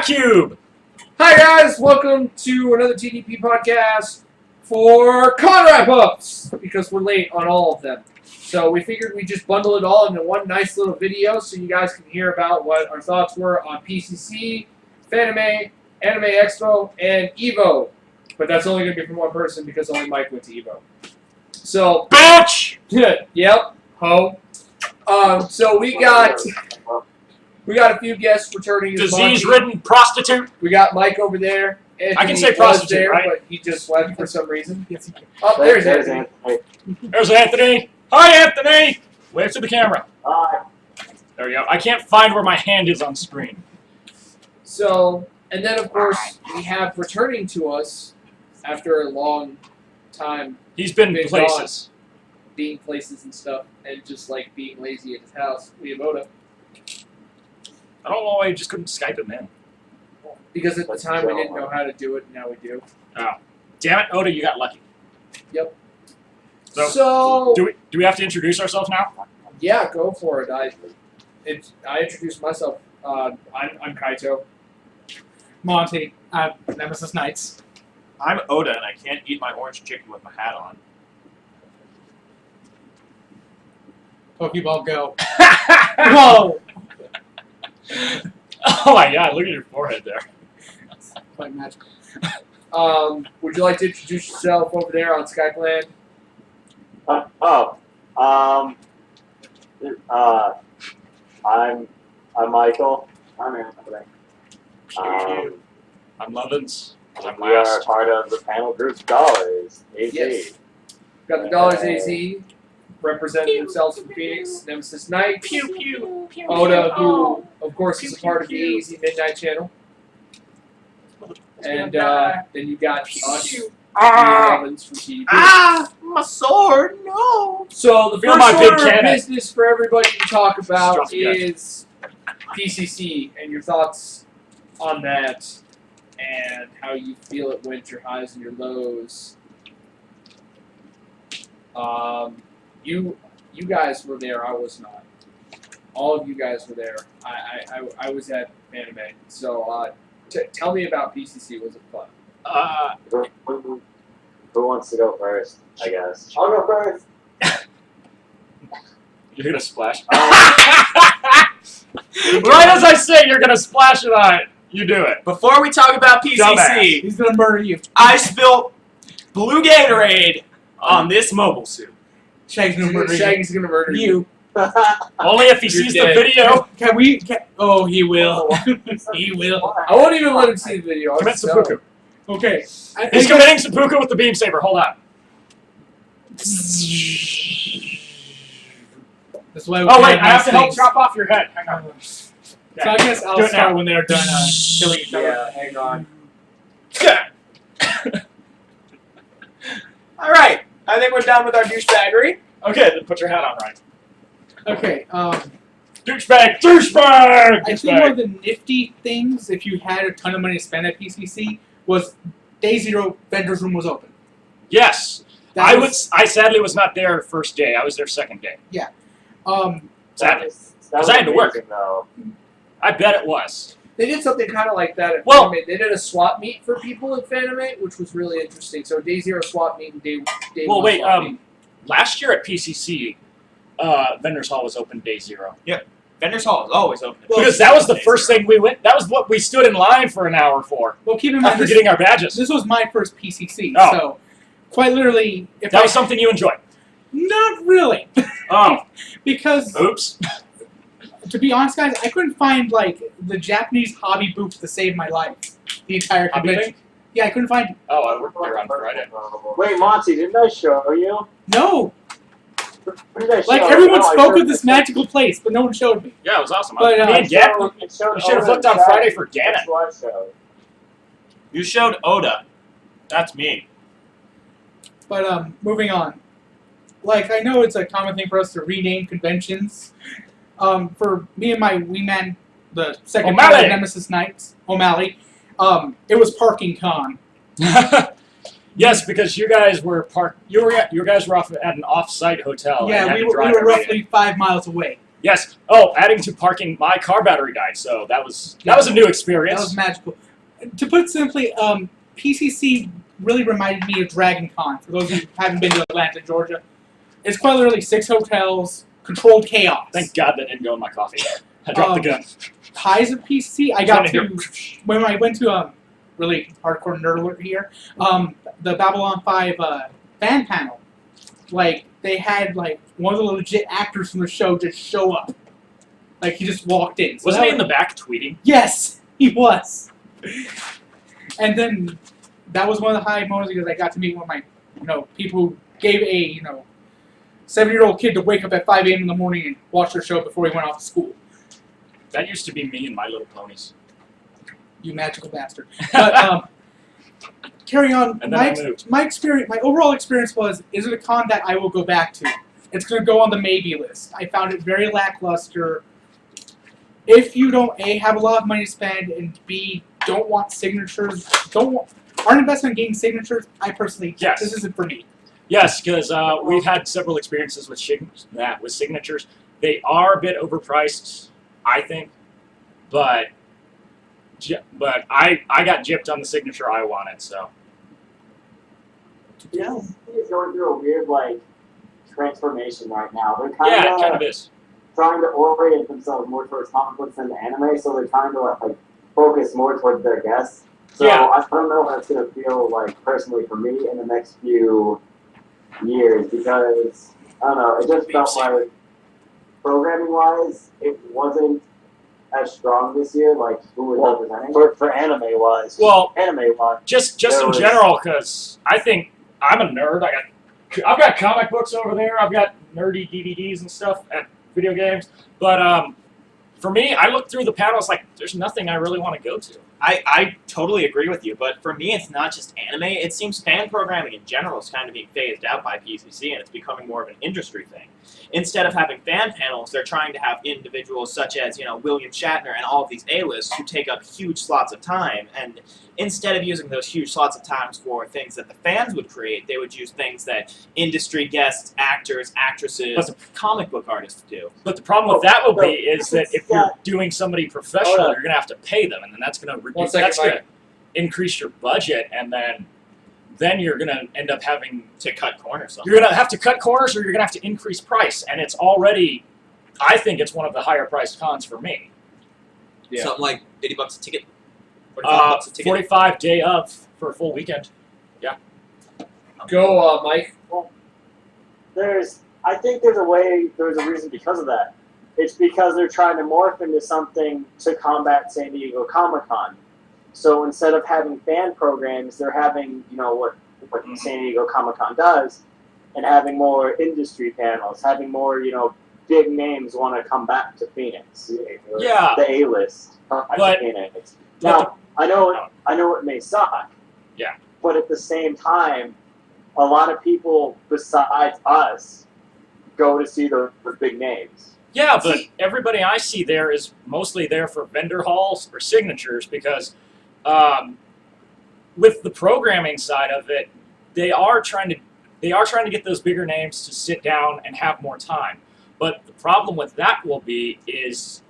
Cube! Hi guys, welcome to another TDP podcast for con wrap-ups, because we're late on all of them. So we figured we'd just bundle it all into one nice little video so you guys can hear about what our thoughts were on PCC, Fanime, Anime Expo, and Evo. But that's only going to be from one person because only Mike went to Evo. So, Bitch! Yep, ho. So we got a few guests returning. Disease-ridden prostitute. We got Mike over there. Anthony I can say prostitute, there, right? But he just left for some reason. Yes, you can. Oh, there's Anthony. There's Anthony. Hi, Anthony! Wave to the camera. Hi. There we go. I can't find where my hand is on screen. So, and then of course, we have returning to us after a long time He's been Big places. being places and stuff, and just like being lazy at his house. We have Oda. I don't know why you just couldn't Skype him in. Because at the time we didn't know how to do it, and now we do. Oh. Damn it, Oda, you got lucky. Yep. So, do we have to introduce ourselves now? Yeah, go for it. I introduced myself. I'm Kaito. Monty, Nemesis Knights. I'm Oda, and I can't eat my orange chicken with my hat on. Pokeball Go. Whoa! Oh my god, look at your forehead there. Quite magical. Would you like to introduce yourself over there on Skype Land? I'm Michael. I'm Anthony. I'm Lovins. I'm We are last. part of the panel group Dollars, AZ. Yes. Got the Dollars AZ representing themselves from Phoenix, Nemesis Knights, Pew pew. Pew, Oda, pew. who of course is a part of the AZ Midnight Channel, and then you got us, Evans from TDP. My sword, no! So the Feel first my big order of cannon. business for everybody to talk about Strauss gun. is PCC and your thoughts on that, and how you feel it went, your highs and your lows. You guys were there. I was not. All of you guys were there. I was at Fanime. So tell me about PCC. Was it fun? Who wants to go first, I guess? I'll go first. You're gonna splash. Right as I say you're gonna splash it on it, you do it. Before we talk about PCC, Dumbass. He's gonna murder you. I spilled blue Gatorade on this mobile suit. Shaggy's gonna murder you. Shaggy's gonna murder you. Only if he You're sees dead. the video. Can we? Oh, he will. He will. I won't even let him see the video. I'll Commit just tell him. seppuku. Okay. He's committing seppuku with the beam saber. Hold on. That's why we Oh wait, can't I have to help things. chop off your head. Hang on. So I guess Do I'll it start now. when they're done killing each other. Yeah, hang on. Alright, I think we're done with our douchebaggery. Okay, then put your hat on right. Okay. Douchebag, douchebag, I think one of douchebag. the nifty things, if you had a ton of money to spend at PCC, was Day Zero vendor's room was open. Yes, That I sadly was not there first day. I was there second day. Sadly, That I had to work. amazing, though. I bet it was. They did something kind of like that at Well- Fanime. They did a swap meet for people at Fanime, which was really interesting. So Day Zero swap meet and Day Well, One wait. swap meet. Last year at PCC, Vendors Hall was open day 0. Vendors Hall is always open. Because that was the first thing we went. That was what we stood in line for an hour for Well, keep in mind, after this, getting our badges. this was my first PCC, Oh. so quite literally, if That I was something you enjoyed. not really, Oh, because oops. to be honest, guys, I couldn't find like the Japanese hobby booth to save my life. The entire Hobby convention. thing? Yeah, I couldn't find. Oh, I worked there on Friday. Wait, Monty, didn't I show you? No, What did I show? like everyone No, I spoke showed- of this magical place, but no one showed me. Yeah, it was awesome. But, Me and Gap, It showed you should have Oda looked on and Friday Shaggy. for Ganon. That's what I showed. You showed Oda. That's me. But moving on. Like I know it's a common thing for us to rename conventions. For me and my wee man, the second part O'Malley. of Nemesis Knights, O'Malley, it was Parking Con. Yes, because you guys were you guys were off at an off-site hotel. and Yeah, had we to were drive every day. roughly 5 miles away. Yes. Oh, adding to parking, my car battery died, so that was a new experience. That was magical. To put it simply, PCC really reminded me of Dragon Con. For those who haven't been to Atlanta, Georgia, it's quite literally 6 hotels, controlled chaos. Thank God that didn't go in my coffee. I dropped the gun. Highs of PCC, I got to when I went to really hardcore nerd alert here. The Babylon 5 fan panel, like they had like one of the legit actors from the show just show up. Like he just walked in. So Wasn't he in the back tweeting? Yes, he was. And then that was one of the high moments because I got to meet one of my, people who gave a, 7-year-old kid to wake up at 5 a.m. in the morning and watch their show before he went off to school. That used to be me and My Little Ponies. You magical bastard. But carry on. And then I moved. My experience, my overall experience was, is it a con that I will go back to? It's going to go on the maybe list. I found it very lackluster. If you don't A, have a lot of money to spend, and B, don't want signatures, aren't invested in getting signatures, I personally, Yes. This isn't for me. Yes, because we've had several experiences with signatures. They are a bit overpriced, I think, but I got gypped on the signature I wanted, so. Yeah. He's going through a weird, transformation right now. They're kind Yeah, it kind of is. trying to orient themselves more towards comic books than anime, so they're trying to, focus more towards their guests. So Yeah. I don't know how it's going to feel personally for me in the next few years, because, I don't know, it just felt like, programming-wise, it wasn't as strong this year, who was representing. For anime-wise. Well, Anime-wise. just in general, because I think I'm a nerd. I've got comic books over there. I've got nerdy DVDs and stuff and video games. But for me, I look through the panels there's nothing I really want to go to. I totally agree with you, but for me, it's not just anime. It seems fan programming in general is kind of being phased out by PCC, and it's becoming more of an industry thing. Instead of having fan panels, they're trying to have individuals such as, William Shatner and all of these A-lists who take up huge slots of time. And instead of using those huge slots of times for things that the fans would create, they would use things that industry guests, actors, actresses, comic book artists do. But the problem with that will be is that if you're doing somebody professional, you're going to have to pay them, and then that's going to reduce. That's going to increase your budget, and then you're going to end up having to cut corners. You're going to have to cut corners, or you're going to have to increase price, and it's already. I think it's one of the higher priced cons for me. Yeah. Something like $80 a ticket. $45 a ticket. 45 day of for a full weekend. Yeah. Go, Mike. Well, I think there's a reason because of that. It's because they're trying to morph into something to combat San Diego Comic-Con. So instead of having fan programs, they're having, what San Diego Comic-Con does, and having more industry panels, having more, big names want to come back to Phoenix. Yeah. The A-list But- Phoenix. Now, I know it may suck. Yeah. But at the same time, a lot of people besides us go to see the big names. Yeah, but everybody I see there is mostly there for vendor halls or signatures because with the programming side of it, they are trying to get those bigger names to sit down and have more time. But the problem with that will be is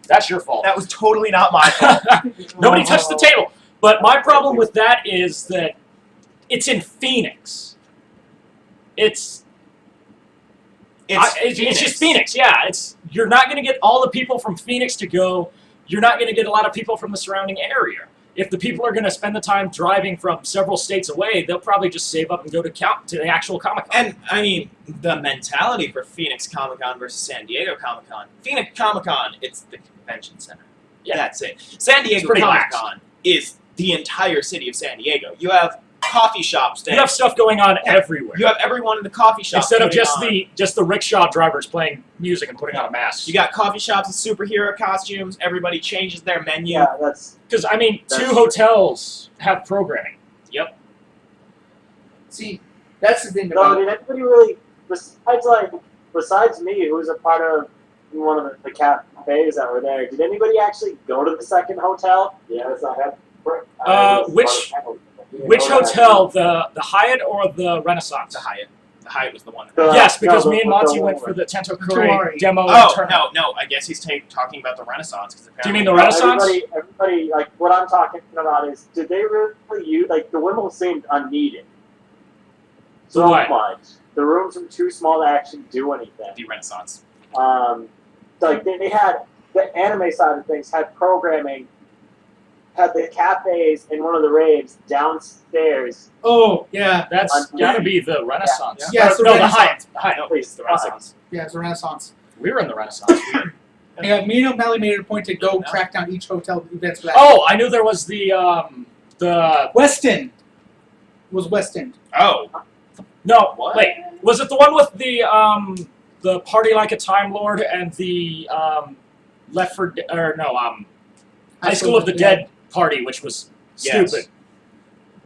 that's your fault. That was totally not my fault. Nobody touched the table. But my problem with that is that it's in Phoenix. It's just Phoenix, yeah. You're not going to get all the people from Phoenix to go. You're not going to get a lot of people from the surrounding area. If the people are going to spend the time driving from several states away, they'll probably just save up and go to the actual Comic-Con. And, I mean, the mentality for Phoenix Comic-Con versus San Diego Comic-Con. Phoenix Comic-Con, it's the convention center. Yeah. That's it. San Diego Comic-Con is the entire city of San Diego. You have coffee shops there. You have stuff going on everywhere. You have everyone in the coffee shop. Instead of just the rickshaw drivers playing music and putting on a mask. You got coffee shops with superhero costumes. Everybody changes their menu. Yeah, that's Because, I mean, That's 2 true. hotels have programming. Yep. See, that's the thing no. about Did anybody really besides me, who was a part of one of the cafes that were there? Did anybody actually go to the second hotel? Yeah, it's not Which hotel, the Hyatt or the Renaissance? The Hyatt. the height was the one. Yes, because no, me and the Monty one went for the Tento Tori. Kure demo. Oh tournament. no! I guess he's talking about the Renaissance. Do you mean the Renaissance? Everybody, like what I'm talking about is, did they really use like the Wimble seemed unneeded? So What? much. The rooms were too small to actually do anything. The Renaissance. Like they had the anime side of things had programming, had the cafes in one of the raves downstairs. Oh, yeah. That's gotta be the Renaissance. Yeah, it's the no, Renaissance. the Hyatt. No, it's the Renaissance. Yeah, it's a Renaissance. We were in the Renaissance. Yeah, me and O'Malley made it a point to go track down each hotel events for that. Oh, I knew there was the Weston. It was Weston. Oh, no, What? wait, was it the one with the Party Like a Time Lord and the Left for High School of the Dead party, which was Yes. stupid.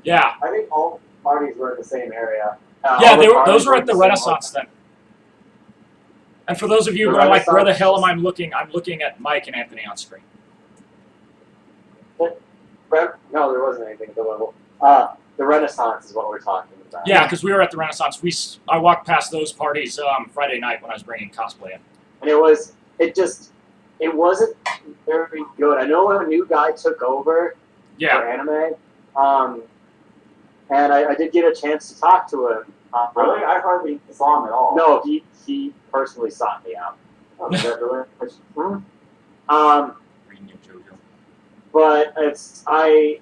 Yeah, I think all parties were in the same area. yeah, all the those parties were in at the same Renaissance then. And for those of you The who are like, where the Renaissance hell is- am I looking? I'm looking at Mike and Anthony on screen. No, there wasn't anything. The Renaissance is what we're talking about. Yeah, because we were at the Renaissance. I walked past those parties Friday night when I was bringing cosplay in. And it wasn't very good. I know when a new guy took over Yeah, for anime, and I did get a chance to talk to him. Really? I hardly saw him at all. No, he personally sought me out. Oh, is that really? reading your JoJo. But it's a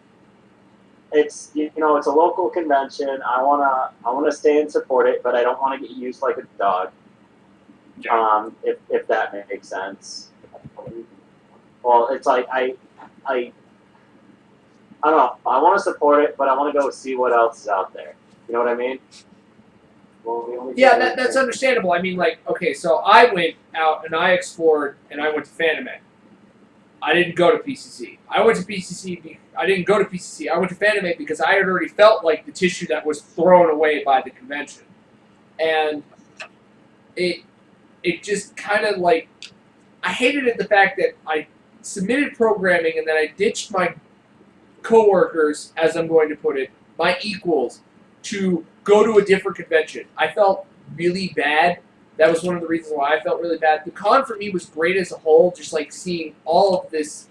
local convention. I wanna stay and support it, but I don't want to get used like a dog. Yeah. If that makes sense. Well, it's like I don't know. I want to support it, but I want to go see what else is out there. You know what I mean? Well, the only Yeah, thing that's understandable. I mean, like, okay, so I went out and I explored and I went to Fanime. I didn't go to PCC. I went to PCC. I didn't go to PCC. I went to Fanime because I had already felt like the tissue that was thrown away by the convention, and it just kind of like I hated it the fact that I submitted programming and then I ditched my coworkers, as I'm going to put it, my equals, to go to a different convention. I felt really bad. That was one of the reasons why I felt really bad. The con for me was great as a whole, just like seeing all of this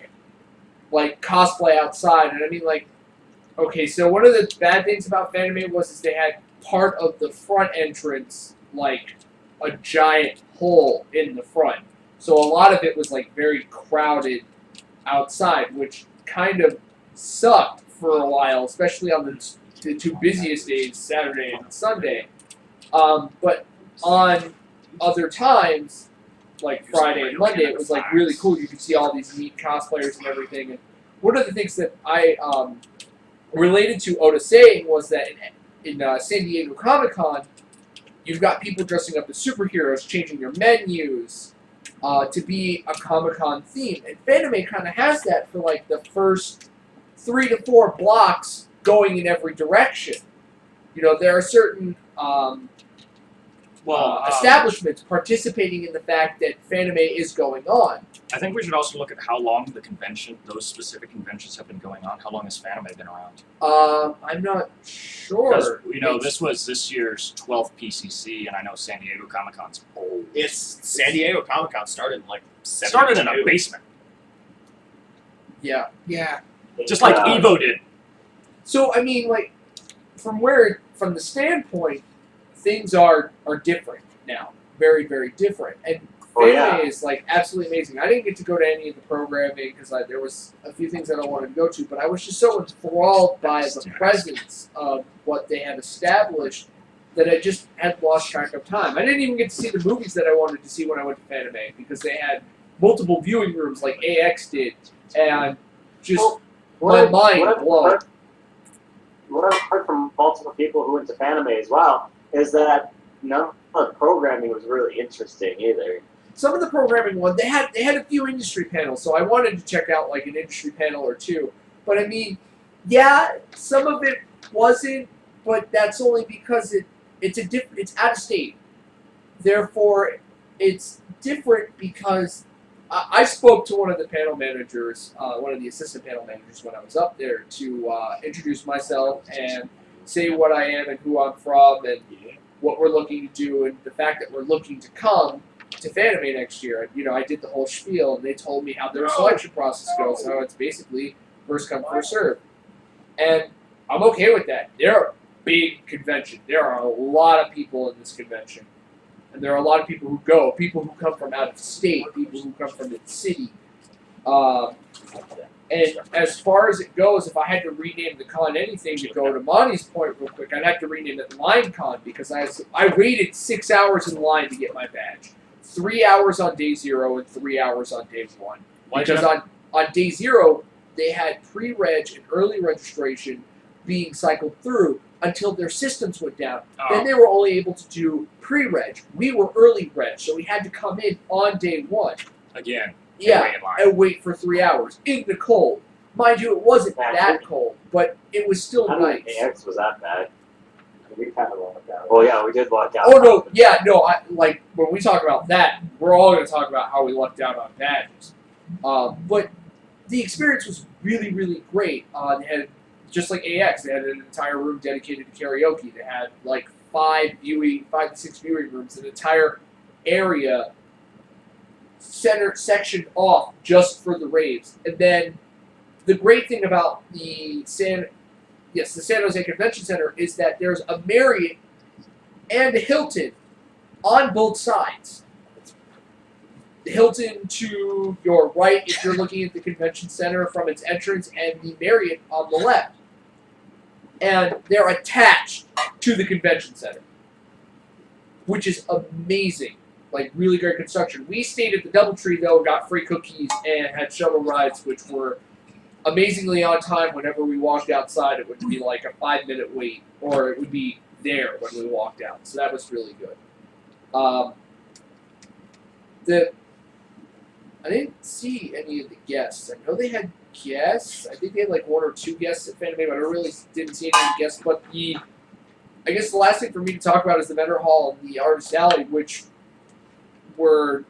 like cosplay outside. And I mean, like, okay, so one of the bad things about Fanime was they had part of the front entrance like a giant hole in the front. So a lot of it was like very crowded outside, which kind of sucked for a while, especially on the two busiest days, Saturday and Sunday. But on other times, like Friday and Monday, it was like really cool. You could see all these neat cosplayers and everything. And one of the things that I related to Oda saying was that in San Diego Comic-Con, you've got people dressing up as superheroes, changing your menus to be a Comic-Con theme. And Fanime kind of has that for like the first 3 to 4 blocks going in every direction. You know, there are certain establishments participating in the fact that Fanime is going on. I think we should also look at how long those specific conventions have been going on. How long has Fanime been around? I'm not Because, sure. this was this year's 12th PCC, and I know San Diego Comic-Con's old. It's San Diego Comic Con started in like Started in a 72. basement, Yeah. Yeah. just like Evo did. So I mean, like, from the standpoint, things are different now, very, very different. And Oh, yeah. Fanime is like absolutely amazing. I didn't get to go to any of the programming because there was a few things that I wanted to go to, but I was just so enthralled by the presence of what they had established that I just had lost track of time. I didn't even get to see the movies that I wanted to see when I went to Fanime because they had multiple viewing rooms like AX did, and just my mind blown. What I've heard from multiple people who went to Fanime as well is that none of the programming was really interesting either. Some of the programming they had a few industry panels, so I wanted to check out like an industry panel or two. But I mean, yeah, some of it wasn't, but that's only because it's out of state. Therefore, it's different because I spoke to one of the panel managers, one of the assistant panel managers when I was up there to introduce myself and say what I am and who I'm from, and what we're looking to do and the fact that we're looking to come to Fanime next year. And, I did the whole spiel, and they told me how their selection process goes, how it's basically first come, first serve. And I'm okay with that. They're a big convention. There are a lot of people in this convention. And there are a lot of people who go, people who come from out of state, people who come from the city. And as far as it goes, if I had to rename the con anything to go to Monty's point real quick, I'd have to rename it Line Con because I waited 6 hours in line to get my badge. 3 hours on day 0 and 3 hours on day 1. Because on day 0, they had pre-reg and early registration being cycled through until their systems went down. Then they were only able to do pre-reg. We were early reg, so we had to come in on day 1. Again. Yeah, and wait for 3 hours in the cold. Mind you, it wasn't that cold, but it was still nice. AX was that bad. We kind of lucked out. Well, yeah, we did luck out. Oh no, yeah, no. When we talk about that, we're all going to talk about how we lucked out on badges. But the experience was really, really great. They had, just like AX, they had an entire room dedicated to karaoke. They had like 5 to 6 viewing rooms, an entire area sectioned off just for the raves. And then the great thing about the San Jose Convention Center is that there's a Marriott and a Hilton on both sides. The Hilton to your right if you're looking at the convention center from its entrance, and the Marriott on the left. And they're attached to the convention center, which is amazing. Like, really great construction. We stayed at the DoubleTree, though, got free cookies, and had shuttle rides, which were amazingly on time. Whenever we walked outside, it would be like a 5-minute wait, or it would be there when we walked out. So that was really good. I didn't see any of the guests. I know they had guests. I think they had like 1 or 2 guests at Fanime, but I really didn't see any guests. But I guess the last thing for me to talk about is the vendor hall and the Artist Alley, which were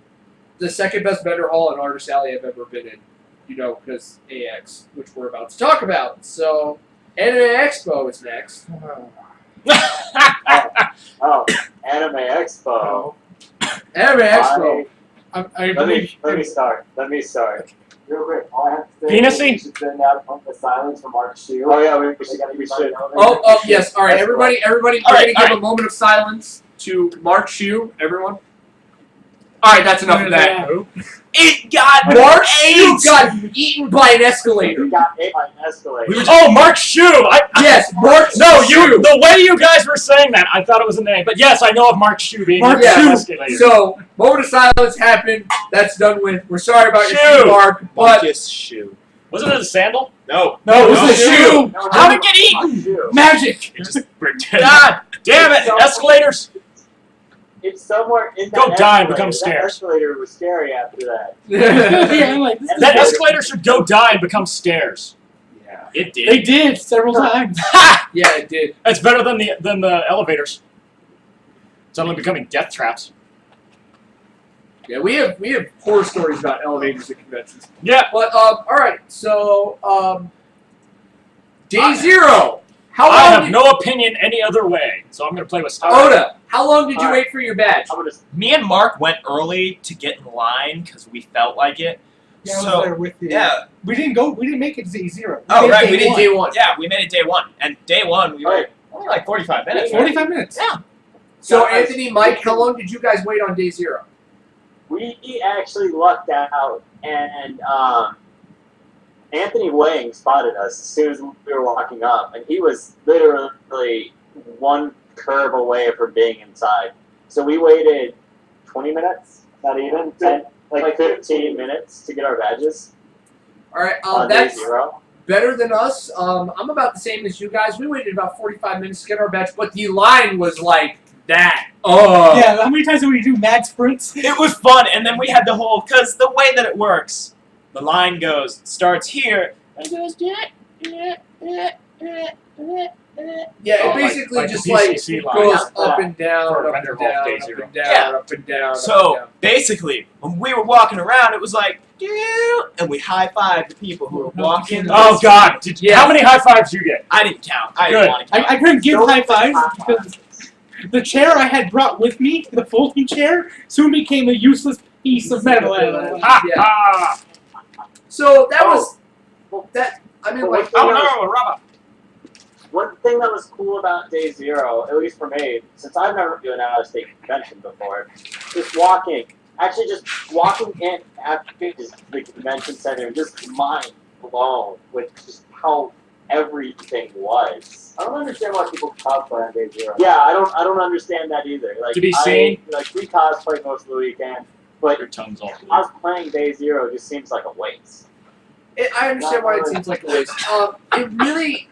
the second best vendor hall and Artist Alley I've ever been in, because AX, which we're about to talk about. So, Anime Expo is next. Oh, Anime Expo. Anime Expo. Let me start. Real quick, all I have to say Penisy? is we should send out the silence from Mark Shield. Oh yeah, we should. Oh, yes. All right, everybody, we're going to give all a moment of silence to Mark Shue, everyone. All right, that's enough of that. It got Mark Shue got eaten by an escalator. We got ate by an escalator. Oh, Mark Shue! Yes, Mark No, Shue. the way you guys were saying that, I thought it was a name. But yes, I know of Mark Shue being Mark hit by an Shue. escalator. So, moment of silence happened. That's done with. We're sorry about your Shue. shoe, Mark, but Marcus Shoe. Wasn't it a sandal? No. no, it was No. the shoe. No, How'd it get eaten? Magic! It just God damn it! Escalators! It's somewhere in that Go die and escalator. become That stairs. escalator was scary after that. Yeah, I'm like, this is That weird. escalator should go die and become stairs. Yeah. It did. They did several times. Yeah, it did. It's better than the elevators. Suddenly becoming death traps. Yeah, we have horror stories about elevators at conventions. Yeah. But all right, so day 0. How I long? have did, no opinion any other way, so I'm gonna play with stuff. Oda, how long did you All right. wait for your badge? I'm gonna. Me and Mark went early to get in line because we felt like it. Yeah, I was So, there with you. yeah. We didn't make it to day 0. Oh, right, we did day 1. Yeah, we made it day 1. And day 1, we were only like 45 minutes. right? 45 minutes. Yeah. So Guys, Anthony, Mike, how long did you guys wait on day 0? We actually lucked out, and Anthony Wang spotted us as soon as we were walking up, and he was literally one curve away from being inside. So we waited 20 minutes, not even, 10, like 15 minutes to get our badges All right, on day that's 0. better than us. I'm about the same as you guys. We waited about 45 minutes to get our badge, but the line was like that. Oh. Yeah, how many times did we do mad sprints? It was fun, and then we had the whole, because the way that it works, the line starts here, and it goes, Yeah, it Oh, basically like the just like PCC line. goes Yeah. up and down, For up Vendor and Hall down, Day up 0. and down, Yeah. up and down. up and So, down. basically, when we were walking around, it was like, and we high-fived the people who were walking. Oh God! Yeah. How many high fives did you get? I didn't count. I Good. didn't want to count. I couldn't give Don't high fives high because The chair I had brought with me, the folding chair, soon became a useless piece of metal. Ha Yeah. ha! So that was that. I mean, like, Oh no, rubber. One thing that was cool about Day Zero, at least for me, since I've never been to an out-of-state convention before, just walking in after the convention center, and just mind blown with just how everything was. I don't understand why people cosplay on Day Zero. Yeah, I don't understand that either. Like, To be seen. We cosplay most of the weekend, but Your tongue's all blue. cosplaying Day Zero just seems like a waste. I understand why it seems like a waste. It really,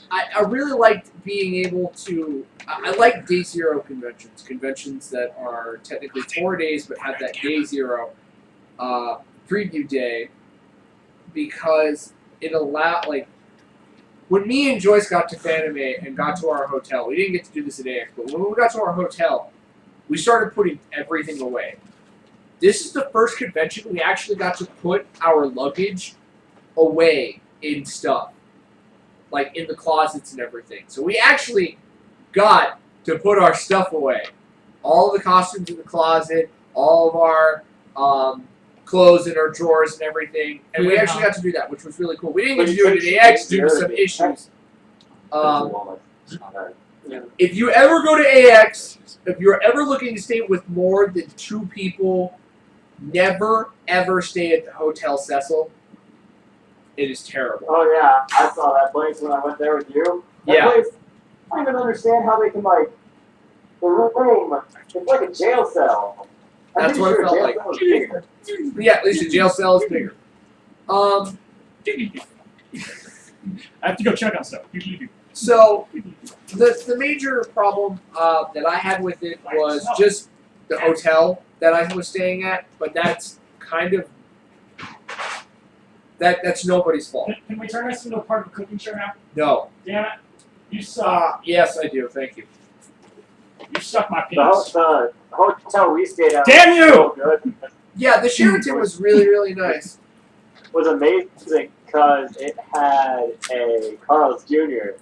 I really liked being able to. I like Day Zero conventions that are technically 4 days but have that Day Zero preview day, because it allowed, like, when me and Joyce got to Fanime and got to our hotel, we didn't get to do this at AX, but when we got to our hotel, we started putting everything away. This is the first convention we actually got to put our luggage away in stuff, like in the closets and everything. So we actually got to put our stuff away. All of the costumes in the closet, all of our clothes in our drawers and everything, and we actually got to do that, which was really cool. We didn't get to do it at AX due to some issues. If you ever go to AX, if you're ever looking to stay with more than 2 people, never ever stay at the Hotel Cecil. It is terrible. Oh yeah, I saw that place when I went there with you. That place, I don't even understand how they can, like, the room, it's like a jail cell. That's what it felt like. Yeah, at least the jail cell is bigger. I have to go check on stuff. So the major problem that I had with it was just the hotel that I was staying at, but that's kind of that's nobody's fault. Can we turn this into a part of a cooking show now? No. Damn it. You suck. Yes, I do. Thank you. You suck my The penis. hotel we stayed at Damn was you! so good. Yeah, the Sheraton was really, really nice. Was amazing because it had a Carl's Jr.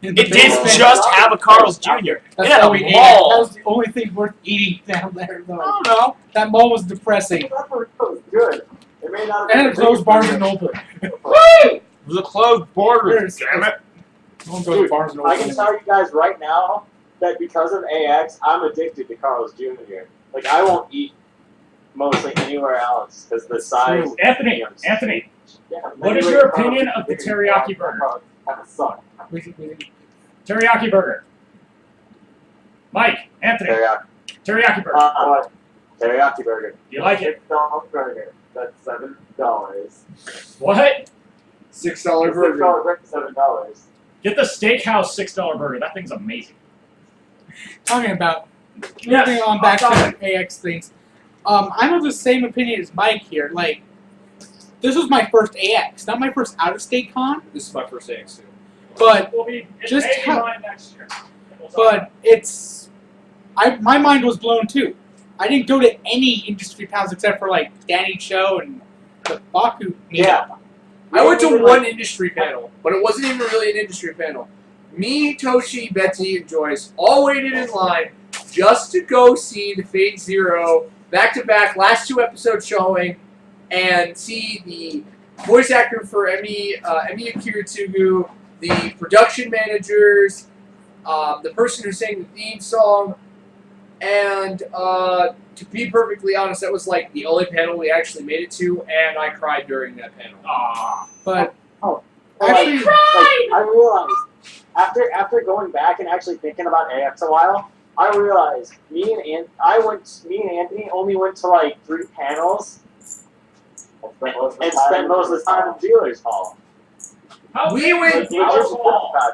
It didn't just have a Carl's Jr. It That's had how a we ate. mall. That was the only thing worth eating down there, though. I don't know. That mall was depressing. That was good. It may not have And been it closed Barnes and Noble. Woo! It was a closed border. Damn it. No one goes to Barnes and Noble. I can tell you guys right now that because of AX, I'm addicted to Carl's Jr. Like, I won't eat mostly anywhere else because the size. Anthony, Yeah, what is your opinion of the teriyaki burger? Kind of suck. Teriyaki burger. Mike, Anthony, teriyaki burger. Teriyaki burger. You like it? $6 burger. That's $7. What? $6 burger. $6 burger, $7. Get the steakhouse $6 burger. That thing's amazing. Talking about Yes, moving on back to the AX things. I'm of the same opinion as Mike here. Like, this was my first AX, not my first out-of-state con, This is my first AX too. but We'll be Just maybe how- mine next year. but my mind was blown too. I didn't go to any industry panels except for like Danny Cho and the Baku. Yeah. I went to one industry panel, but it wasn't even really an industry panel. Me, Toshi, Betsy, and Joyce all waited in line just to go see the Fate Zero back-to-back last 2 episodes showing and see the voice actor for Emi Kiritsugu, the production managers, the person who sang the theme song, and to be perfectly honest, that was like the only panel we actually made it to, and I cried during that panel. Aww. But Actually, actually, I realized after going back and actually thinking about AX a while, I realized me and Anthony only went to like 3 panels and spent most of the time in dealers hall. We went.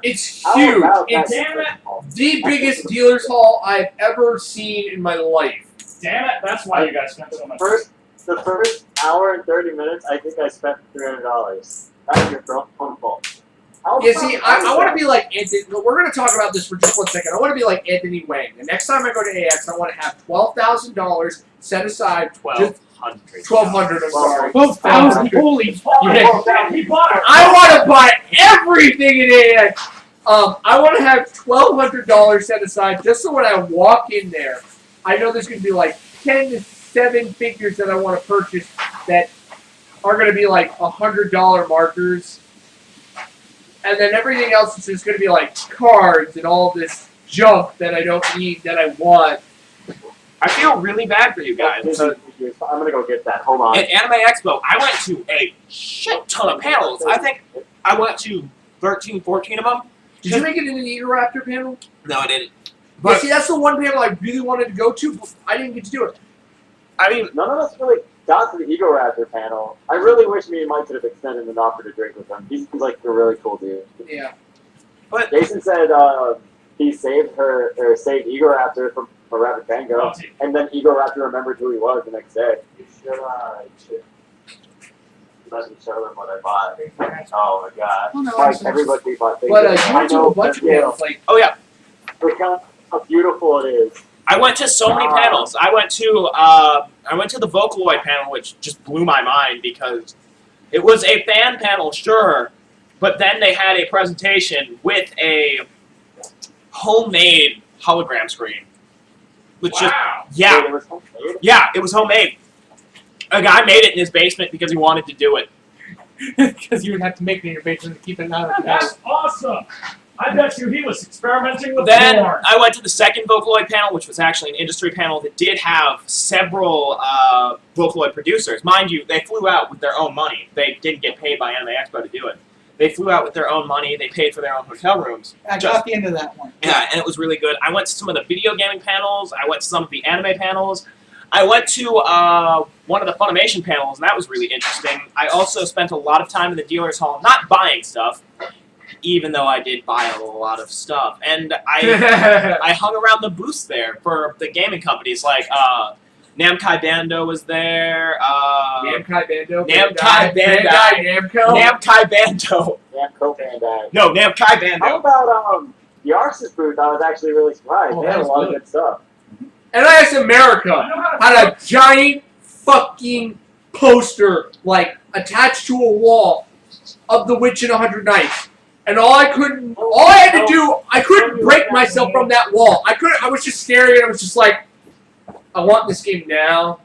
It's How huge. about It's that? Damn it. the biggest dealer's hall I've ever seen in my life. Damn it. That's why you guys spent so much. The first hour and 30 minutes, I think I spent $300. That's your phone fault. Yeah, see, I want to be like Anthony. We're going to talk about this for just 1 second. I want to be like Anthony Wang. The next time I go to AX, I want to have $12,000 set aside. $1,200. 1,200. I'm sorry. 12,000. Holy Yeah. He bought it. I want to buy everything in AX. I want to have $1,200 set aside just so when I walk in there, I know there's going to be like 10 to 7 figures that I want to purchase that are going to be like $100 markers. And then everything else is just going to be like cards and all this junk that I don't need that I want. I feel really bad for you guys. I'm gonna go get that. Hold on. At Anime Expo, I went to a shit ton of panels. I think I went to 13, 14 of them. Did you make it in an Eater-Raptor panel? No, I didn't. But see, that's the one panel I really wanted to go to, but I didn't get to do it. I mean, None of us really got to the Ego Raptor panel. I really wish me and Mike could have extended an offer to drink with him. He seems like a really cool dude. Yeah. but Jason said he saved saved Ego Raptor from a Rapid Tango, and then Ego Raptor remembered who he was the next day. You should doesn't show them what I bought. Oh my god. Oh, no, Mike, everybody bought things. But I you went to know, a bunch of yeah. panels, like, oh yeah, Look how beautiful it is. I went to so many panels. I went to the Vocaloid panel, which just blew my mind because it was a fan panel, sure, but then they had a presentation with a homemade hologram screen. Which Wow. just yeah, Wait, it was homemade? yeah, it was homemade. A guy made it in his basement because he wanted to do it. Because you would have to make it in your basement to keep it out of the house. That's awesome. I bet you he was experimenting with Then porn. I went to the second Vocaloid panel, which was actually an industry panel that did have several Vocaloid producers. Mind you, they flew out with their own money. They didn't get paid by Anime Expo to do it. They flew out with their own money. They paid for their own hotel rooms. I got the end of that one. Yeah, and it was really good. I went to some of the video gaming panels. I went to some of the anime panels. I went to one of the Funimation panels, and that was really interesting. I also spent a lot of time in the dealer's hall, not buying stuff, even though I did buy a lot of stuff. And I hung around the booths there for the gaming companies, like Namkai Bando was there. Namkai Bando. Namkai Bandai. Namco. Namkai Bando. Namco Bandai. No, Namkai How Bando. about the Arceus booth? I was actually really surprised. Oh, They had a that's lot of good. good stuff. NIS I America know how to had a giant fucking poster, like, attached to a wall of The Witch and 100 Nights. And all I had to do, I couldn't break myself from that wall. I was just staring and I was just like, I want this game now.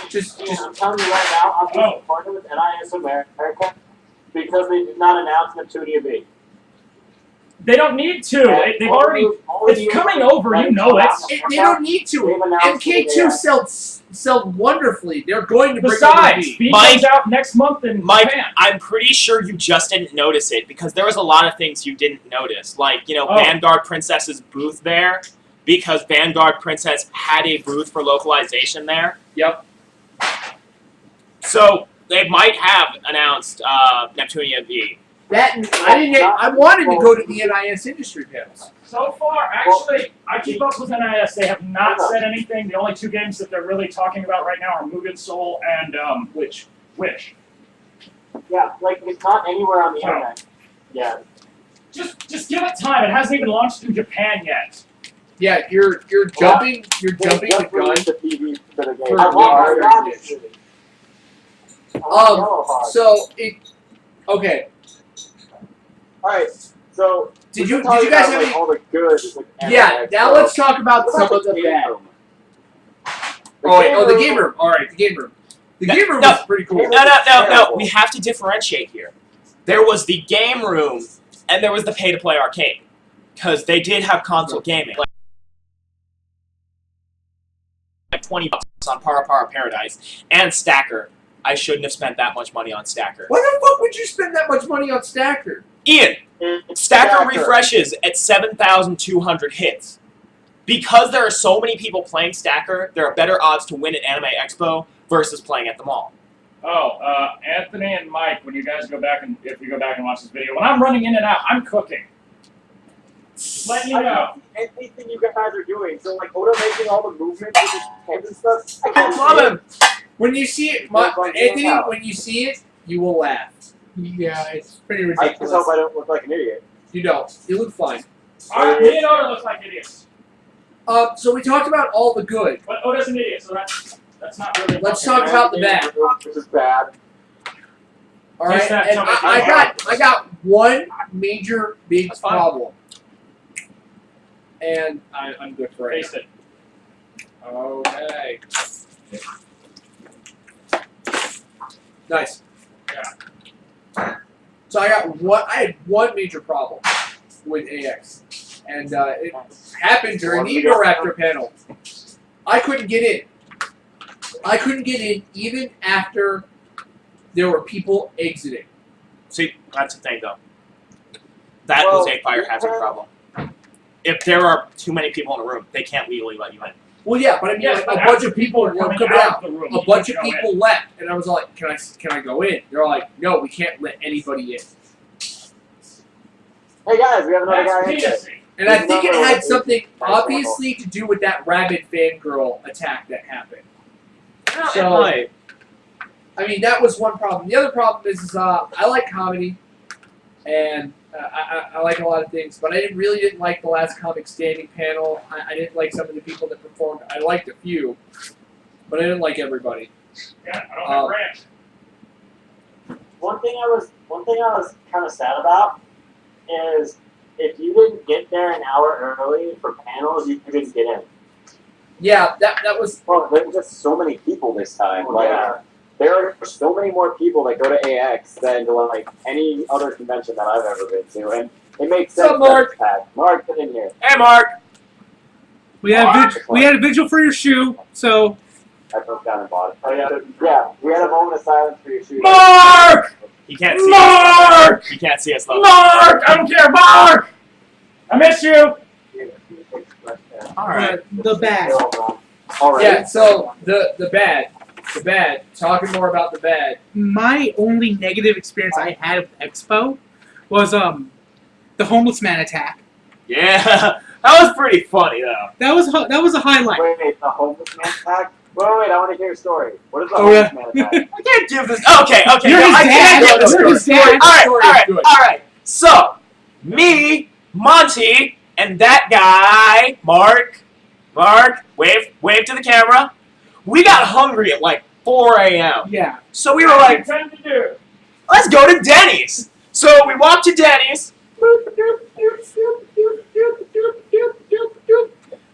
Just I'm telling you right now, I'm disappointed with NIS America because they did not announce Neptunia B. They don't need to. They've already. It's coming over. You know it. they don't need to. They've announced MK2 sold wonderfully. They're going to bring it Besides, to B Mike- comes out next month in Mike, Japan. I'm pretty sure you just didn't notice it because there was a lot of things you didn't notice. Like, Oh. Vanguard Princess's booth there because Vanguard Princess had a booth for localization there. Yep. So they might have announced Neptunia V. That I wanted to go to the NIS industry panels. So far, actually, I keep up with NIS. They have not said anything. The only two games that they're really talking about right now are Mugen Soul and Wish. Yeah, like it's not anywhere on the So- internet. Yeah. Just give it time. It hasn't even launched in Japan yet. Yeah, you're jumping They the just gun. released the TV for the game. For I want the Yellow Heart. dish. I want Yellow Heart. So okay. Alright, so Did we're you talking guys about, have like, any? all the good? Like, Yeah. Now let's talk about some of the bad. Oh wait, the game room. All right, the game room. The game room was pretty cool. No. We have to differentiate here. There was the game room, and there was the pay-to-play arcade. Because they did have console gaming. Like $20 on Para Paradise. And Stacker. I shouldn't have spent that much money on Stacker. Why the fuck would you spend that much money on Stacker? Ian, It's Stacker refreshes at 7,200 hits. Because there are so many people playing Stacker, there are better odds to win at Anime Expo versus playing at the mall. Oh, Anthony and Mike, when you guys go back and if you go back and watch this video, when I'm running in and out, I'm cooking. Just letting you I know. don't see anything you guys are doing. So like Oda making all the movements with his hands and stuff. I I can't love see it. him. When you see it, Anthony, when you see it, you will laugh. Yeah, it's pretty I just ridiculous. hope I don't look like an idiot. You don't. You look fine. Me and Oda look like idiots. So we talked about all the good. But Oda's an idiot, so that's not really. Let's talk about the bad. This is bad. All right, Just that and somebody I got one major big That's fine. problem, and I'm good for it. Taste it. Okay. Nice. Yeah. So I had one major problem with AX, and it happened during the Eco-Raptor panel. I couldn't get in. I couldn't get in even after there were people exiting. See, that's the thing, though. That was a fire hazard problem. If there are too many people in a room, they can't legally let you in. Well, yeah, but I mean, Yes, like, but a bunch of after people were coming coming out. the room, A you bunch can of go in. people left, and I was like, "Can I go in?" They're like, "No, we can't let anybody in." Hey guys, we have another guy in here. That's penis-y. And I think it No, had it's- something it's obviously to do with that rabid fangirl attack that happened. Well, So- it might. I mean, that was one problem. The other problem is I like comedy, and I like a lot of things, but I really didn't like the last comic standing panel. I didn't like some of the people that performed. I liked a few, but I didn't like everybody. Yeah, I don't have ranch. One thing I was kind of sad about is if you didn't get there an hour early for panels, you didn't get in. Yeah, that was Well, there were just so many people this time. Like, Yeah. there are so many more people that go to AX than to like any other convention that I've ever been to, and it makes sense. What's up, Mark? that it's packed. Mark, get in here. Hey, Mark! We had a vigil for your shoe, so I broke down and bought it. Oh yeah, we had a moment of silence for your shoes. Mark! He can't see Mark! us. He can't see us, though. Mark! I don't care, Mark! I miss you! Alright. the bag. All right. yeah. So the bad. Talking more about the bad. My only negative experience I had with Expo was the homeless man attack. Yeah, that was pretty funny, though. That was a highlight. Wait, the homeless man attack? Wait, I want to hear your story. What is the Oh, yeah. homeless man attack? I can't give this. Okay. You're no, his I can't dad. give this. You're his dad. Alright. So, me, Monty, and that guy, Mark, wave to the camera. We got hungry at like 4 a.m. Yeah. So we were like, Time to do. let's go to Denny's. So we walked to Denny's.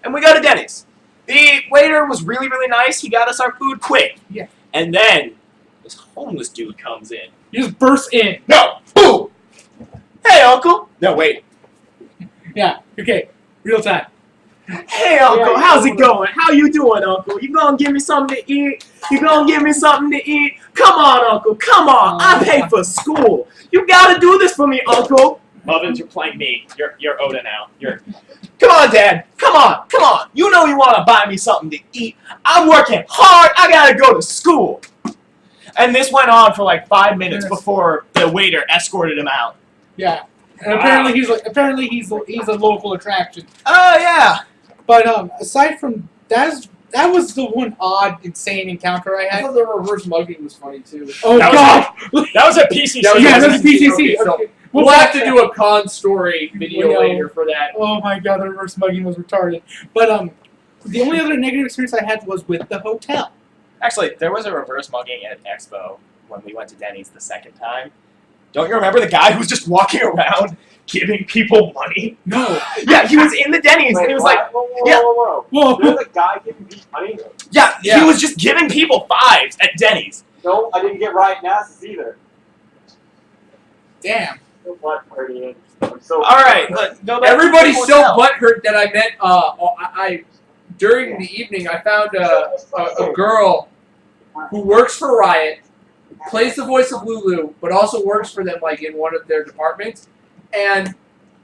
And we go to Denny's. The waiter was really, really nice. He got us our food quick. Yeah. And then this homeless dude comes in. You just burst in. No! Boom! Hey, uncle! No, wait. Yeah. Okay. Real time. Hey, uncle, how's it going? How you doing, uncle? You gonna give me something to eat? You gonna give me something to eat? Come on, uncle, come on. I pay for school. You gotta do this for me, uncle. Muffins, you're playing me. You're Oda now. Come on, Dad. Come on. You know you wanna buy me something to eat. I'm working hard. I gotta go to school. And this went on for like 5 minutes before the waiter escorted him out. Yeah. And apparently he's a local attraction. Oh, yeah. But aside from that was the one odd, insane encounter I I had. thought the reverse mugging was funny too. Oh That was God! That was at PCC. That was Yeah, at that's PCC. So Okay. we'll have to do a con story video We know. later for that. Oh my God, the reverse mugging was retarded. But the only other negative experience I had was with the hotel. Actually, there was a reverse mugging at Expo when we went to Denny's the second time. Don't you remember the guy who's just walking around giving people money? No. Yeah, he was in the Denny's and he was like, whoa. Whoa. There's a guy giving me money? yeah, Yeah. he was just giving people fives at Denny's. No, I didn't get Ryan Nass's either. Damn. So blood-hurting. I'm so All right, look, go back Everybody's to the so hotel. butthurt that I met. I during the evening I found a girl who works for Riot, plays the voice of Lulu, but also works for them like in one of their departments. And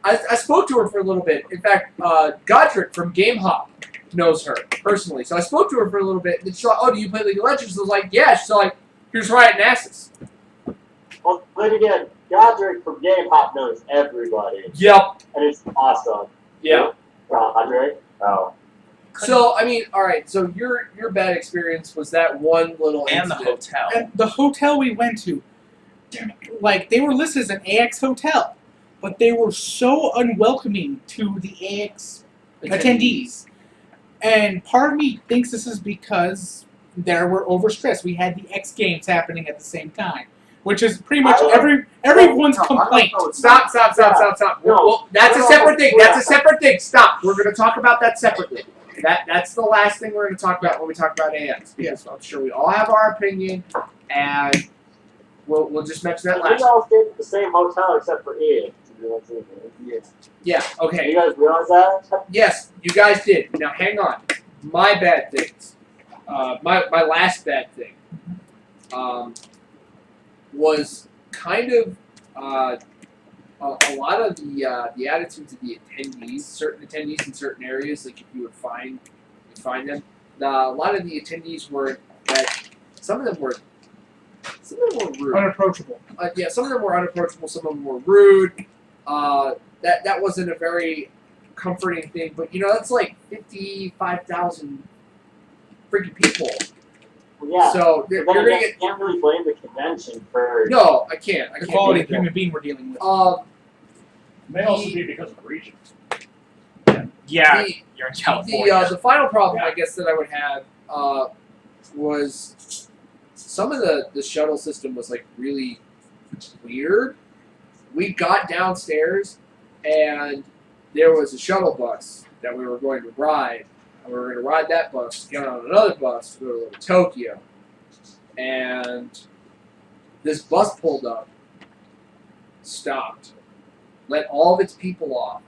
I spoke to her for a little bit. In fact, Godric from Game Hop knows her personally. So I spoke to her for a little bit. And she's like, "Oh, do you play League of Legends?" I was like, "Yeah." She's like, "Here's Riot Nasus." Well, then again, Godric from Game Hop knows everybody, Yep. and it's awesome. Yeah. Godric? Oh. So I mean, all right. So your bad experience was that one little And the incident. hotel. And the hotel we went to, like, they were listed as an AX hotel, but they were so unwelcoming to the AX attendees. And part of me thinks this is because there were overstressed. We had the X Games happening at the same time. which is pretty much everyone's complaint. Stop. Well, that's a separate thing. That's a separate thing. Stop. We're going to talk about that separately. That's the last thing we're going to talk about when we talk about AX. Because I'm sure we all have our opinion, and we'll just mention that We last. all stayed at the same hotel except for Ian. Yeah. Okay. You guys realize that? Yes, you guys did. Now hang on. My bad things. My last bad thing. Was kind of a lot of the attitudes of the attendees, certain attendees in certain areas, like if you would find them. A lot of the attendees were that some of them were rude. Unapproachable. Yeah, some of them were unapproachable. Some of them were rude. That wasn't a very comforting thing. But that's like 55,000 freaking people. Yeah. So But you're then gonna again, get. you can't really blame the convention for. No, I can't. I The can't quality do of that. human being we're dealing with. May also be because of the region. Yeah, The- you're in California. The final problem, I guess, that I would have was some of the shuttle system was like really weird. We got downstairs and there was a shuttle bus that we were going to ride. And we were going to ride that bus, get on another bus to go to Tokyo. And this bus pulled up, stopped, let all of its people off,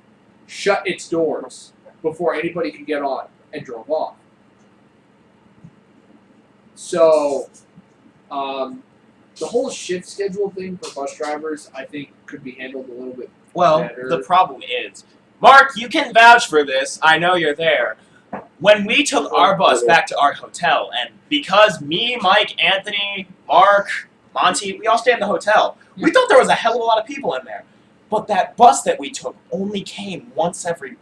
shut its doors before anybody could get on, and drove off. So, the whole shift schedule thing for bus drivers, I think, could be handled a little bit Well, better. the problem is, Mark, you can vouch for this. I know you're there. When we took our bus back to our hotel, and because me, Mike, Anthony, Mark, Monty, we all stayed in the hotel, we thought there was a hell of a lot of people in there. But that bus that we took only came once every,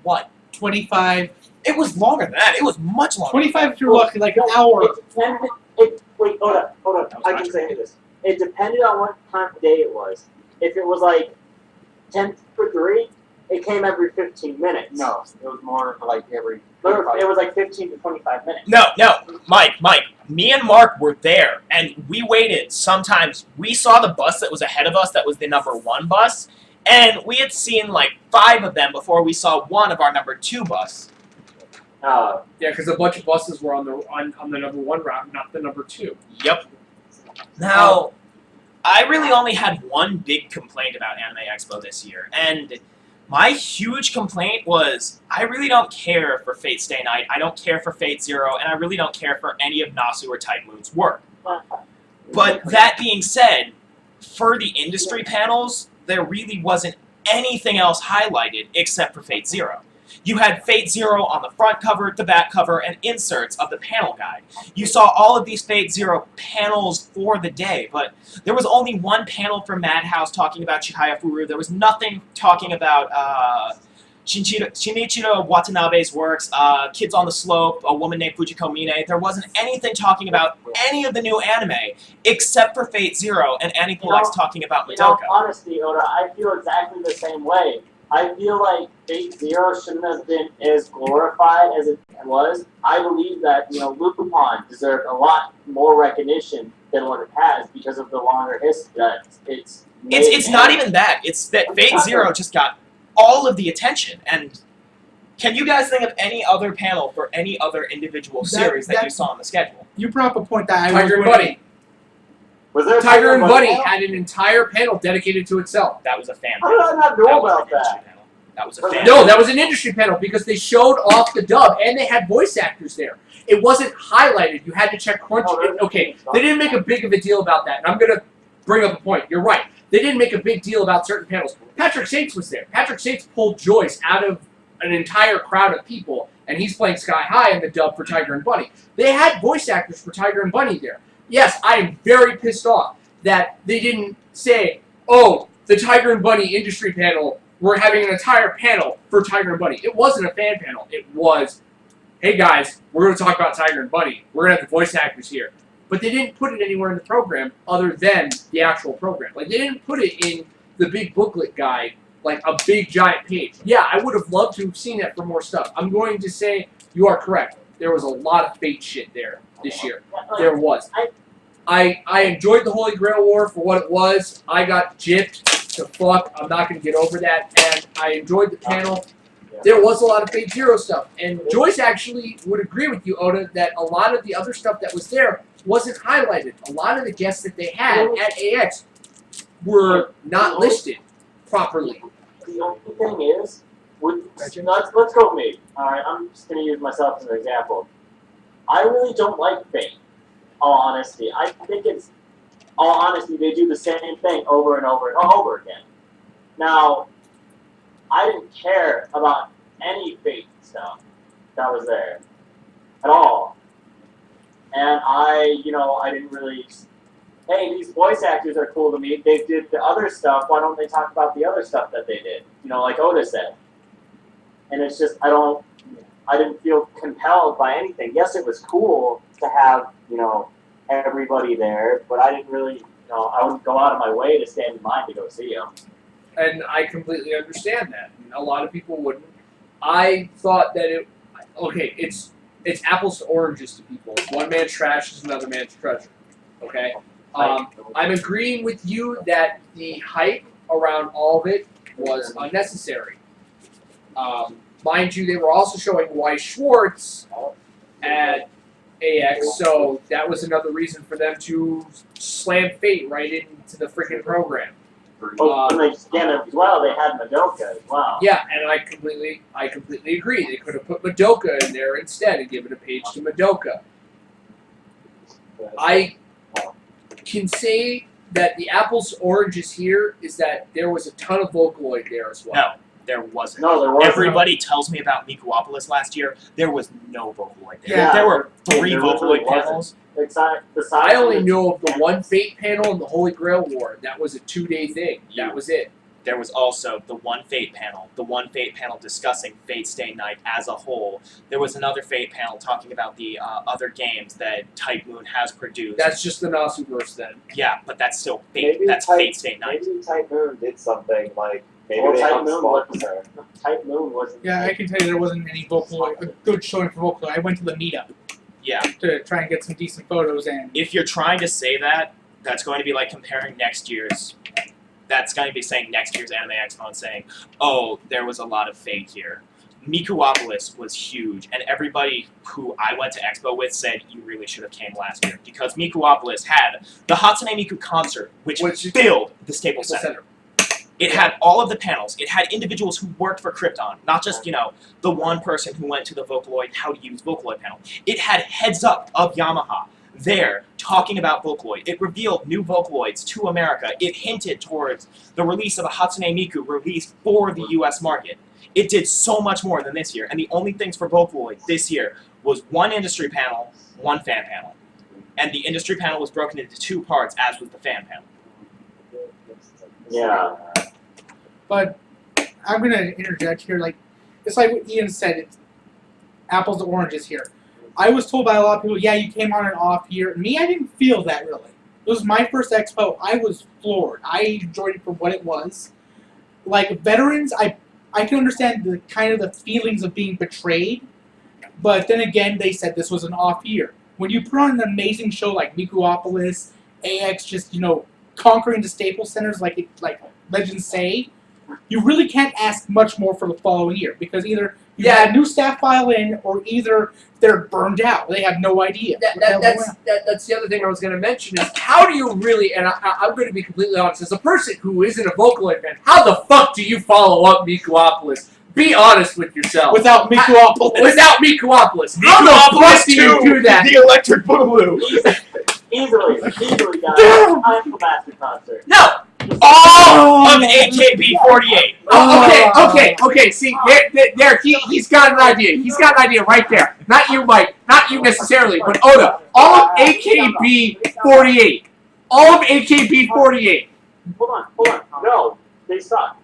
25 It was longer than that. It was much longer. 25 if you're lucky, like an hour. Wait, hold up. I can say this. It depended on what time of day it was. If it was like 10 for 3, it came every 15 minutes. No, it was more like every. It was like 15 to 25 minutes. No, Mike, me and Mark were there, and we waited. Sometimes we saw the bus that was ahead of us that was the number 1 bus, and we had seen like 5 of them before we saw one of our number 2 bus. Yeah, because a bunch of buses were on the number 1 route, not the number 2. Yep. Now, I really only had one big complaint about Anime Expo this year, and my huge complaint was I really don't care for Fate Stay Night, I don't care for Fate Zero, and I really don't care for any of Nasu or Type Moon's work. But that being said, for the industry panels, there really wasn't anything else highlighted except for Fate Zero. You had Fate Zero on the front cover, the back cover, and inserts of the panel guide. You saw all of these Fate Zero panels for the day, but there was only one panel for Madhouse talking about Chihaya Furu. There was nothing talking about Shinichiro Watanabe's works, Kids on the Slope, a woman named Fujiko Mine. There wasn't anything talking about any of the new anime, except for Fate Zero and Aniplex talking about Madoka. Honestly, Oda, I feel exactly the same way. I feel like Fate Zero shouldn't have been as glorified as it was. I believe that, Lupin deserved a lot more recognition than what it has because of the longer history that It's not even that. It's that Fate Zero just got all of the attention. And can you guys think of any other panel for any other individual series that you saw on the schedule? You brought up a point that I Tiger and was Bunny. Was there a Tiger and Bunny panel? had an entire panel dedicated to itself. That was a fan How did I not know That was about an industry that? panel. That was a fan No, that was an industry panel because they showed off the dub and they had voice actors there. It wasn't highlighted. You had to check Crunchy. Oh, Okay, they didn't make a big of a deal about that. And I'm going to bring up a point. You're right. They didn't make a big deal about certain panels. Patrick Saints was there. Patrick Saints pulled Joyce out of an entire crowd of people, and he's playing Sky High in the dub for Tiger and Bunny. They had voice actors for Tiger and Bunny there. Yes, I am very pissed off that they didn't say, oh, the Tiger and Bunny industry panel, we're having an entire panel for Tiger and Bunny. It wasn't a fan panel. It was, hey guys, we're going to talk about Tiger and Bunny. We're going to have the voice actors here. But they didn't put it anywhere in the program other than the actual program. Like, they didn't put it in the big booklet guide, like a big giant page. Yeah, I would have loved to have seen that for more stuff. I'm going to say you are correct. There was a lot of fake shit there this year. There was. I enjoyed the Holy Grail War for what it was. I got gypped to fuck. I'm not going to get over that. And I enjoyed the panel. There was a lot of Fate Zero stuff. And Joyce actually would agree with you, Oda, that a lot of the other stuff that was there wasn't highlighted. A lot of the guests that they had at AX were not listed properly. The only thing is, let's go with me. Alright, I'm just going to use myself as an example. I really don't like Fate, all honesty. I think it's, all honesty, they do the same thing over and over and over again. Now, I didn't care about any Fate stuff that was there at all. And I didn't really, hey, these voice actors are cool to me. They did the other stuff. Why don't they talk about the other stuff that they did? Like Oda said. And it's just, I didn't feel compelled by anything. Yes, it was cool to have, everybody there, but I didn't really, I wouldn't go out of my way to stand in line to go see them. And I completely understand that. A lot of people wouldn't. I thought that it's apples to oranges to people. One man's trash is another man's treasure. Okay? I'm agreeing with you that the hype around all of it was unnecessary. Mind you, they were also showing Weiss Schwartz at AX, so that was another reason for them to slam Fate right into the freaking program. And again, as well, they had Madoka as well. Yeah, and I completely agree. They could have put Madoka in there instead and given a page to Madoka. I can say that the apples to oranges here is that there was a ton of Vocaloid there as well. No, there wasn't. No, there wasn't. Everybody tells me about Mikuopolis last year. There was no Vocaloid there. Yeah. There were 3 There Vocaloid really wasn't. panels. I only know of the one Fate panel and the Holy Grail War. That was a 2-day thing. That was it. There was also the one Fate panel discussing Fate Stay Night as a whole. There was another Fate panel talking about the other games that Type Moon has produced. That's just the Nasuverse then. Yeah, but that's still Fate. That's Fate Stay Night. Maybe Type Moon did something like maybe Well, they Type helped Moon sponsor. Type Moon wasn't. Yeah, I can tell you there wasn't any Vocaloid, a good showing for Vocaloid. I went to the meetup Yeah. to try and get some decent photos and If you're trying to say that, that's going to be like comparing next year's. That's going to be saying next year's Anime Expo and saying, oh, there was a lot of Fate here. Mikuopolis was huge, and everybody who I went to Expo with said you really should have came last year because Mikuopolis had the Hatsune Miku concert, which filled the Staples Center. It had all of the panels. It had individuals who worked for Krypton, not just, the one person who went to the Vocaloid, how to use Vocaloid panel. It had heads up of Yamaha there talking about Vocaloid. It revealed new Vocaloids to America. It hinted towards the release of a Hatsune Miku released for the US market. It did so much more than this year, and the only things for Vocaloid this year was one industry panel, one fan panel. And the industry panel was broken into 2 parts, as was the fan panel. Yeah. But I'm gonna interject here. Like, it's like what Ian said. It's apples to oranges here. I was told by a lot of people, yeah, you came on an off year. Me, I didn't feel that really. It was my first expo. I was floored. I enjoyed it for what it was. Like veterans, I can understand the kind of the feelings of being betrayed, but then again, they said this was an off year. When you put on an amazing show like Mikuopolis, AX, just conquering the Staples Centers like legends say, you really can't ask much more for the following year because either you had new staff file in or either they're burned out. They have no idea. That's the other thing I was going to mention is how do you really, and I'm going to be completely honest, as a person who isn't a Vocaloid fan, how the fuck do you follow up Mikuopolis? Be honest with yourself. Without Mikuopolis. Without Mikuopolis. How the fuck do you do that? The Electric Boogaloo. Easily, guys. I'm the Master Concert. No! All of AKB48. Okay. See, there, he's got an idea. He's got an idea right there. Not you, Mike. Not you necessarily, but Oda. All of AKB48. All of AKB48. Hold on. No, they suck.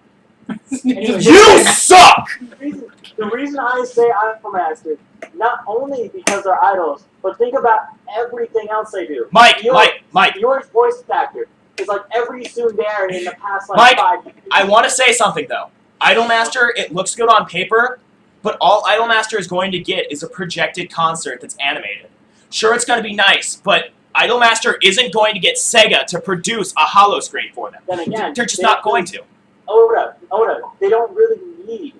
You suck! The reason I say Idol Master, not only because they're idols, but think about everything else they do. Mike. Yours voice actor is like every tsundere in the past Mike, 5 years. I want to say something though. Idolmaster, it looks good on paper, but all Idolmaster is going to get is a projected concert that's animated. Sure, it's going to be nice, but Idolmaster isn't going to get Sega to produce a hollow screen for them. Then again, They're just not going to. Oda, they don't really need.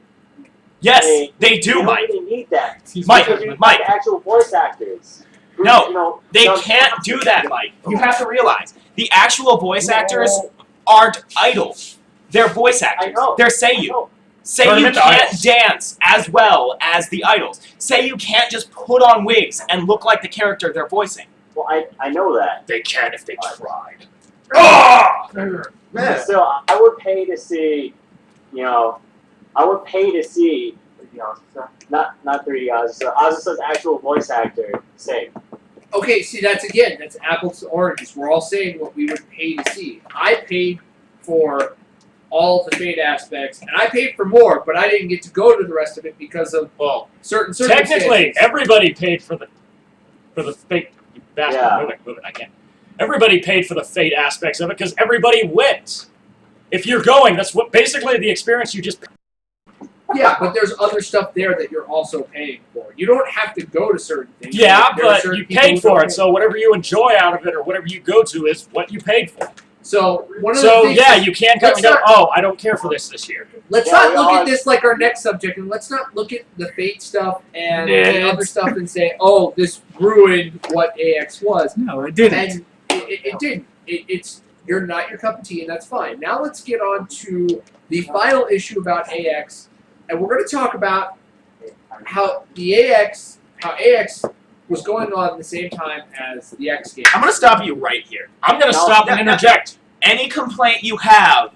Yes, they do, They don't Mike. really need that. Mike, Because you have Mike. the actual voice actors. Who, No, you know, They don't- can't do that, Mike. You have to realize the actual voice actors aren't idols. They're voice actors. I know. They're I Seiyu. know. Say Turn you them into can't idols. dance as well as the idols. Say you can't just put on wigs and look like the character they're voicing. Well, I know that. They can if they tried. Man. Still, I would pay to see, I would pay to see, not 3D Azusa's actual voice actor sing. Okay, see, that's apples to oranges. We're all saying what we would pay to see. I paid for all the Fate aspects, and I paid for more, but I didn't get to go to the rest of it because of Well, certain circumstances. technically, everybody paid for the fate. Yeah. Move it. I can't. Everybody paid for the fate aspects of it because everybody wins. If you're going, that's what basically the experience you just. Yeah, but there's other stuff there that you're also paying for. You don't have to go to certain things. Yeah, There are but certain you people paid who for don't it, so whatever you enjoy out of it or whatever you go to is what you paid for. So one of the So things yeah, is- you can't come and go, oh, I don't care for this year. let's Yeah, not we look all- at this like our next subject, and let's not look at the Fate stuff and the Nerds. other stuff and say, oh, this ruined what AX was. No, it didn't. And it didn't. It's you're not your cup of tea, and that's fine. Now let's get on to the final issue about AX, and we're going to talk about how AX was going on at the same time as the X game. I'm going to stop you right here. I'm going to No, stop and interject. Any complaint you have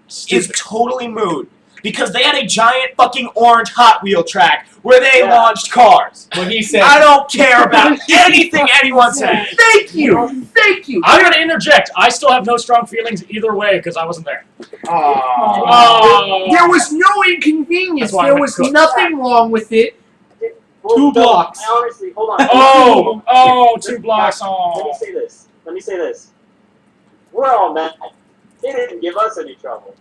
is Stupid. totally moot because they had a giant fucking orange Hot Wheel track where they Yeah. launched cars. What he said. I don't care about anything anyone says. Thank you. I'm going to interject. I still have no strong feelings either way because I wasn't there. Aw. Oh. There was no inconvenience. That's why There I'm was cooked. nothing wrong with it. Well, 2 no, blocks. I honestly, hold on. Oh, 2 blocks. Let Oh. me say this. We're all mad. They didn't give us any trouble.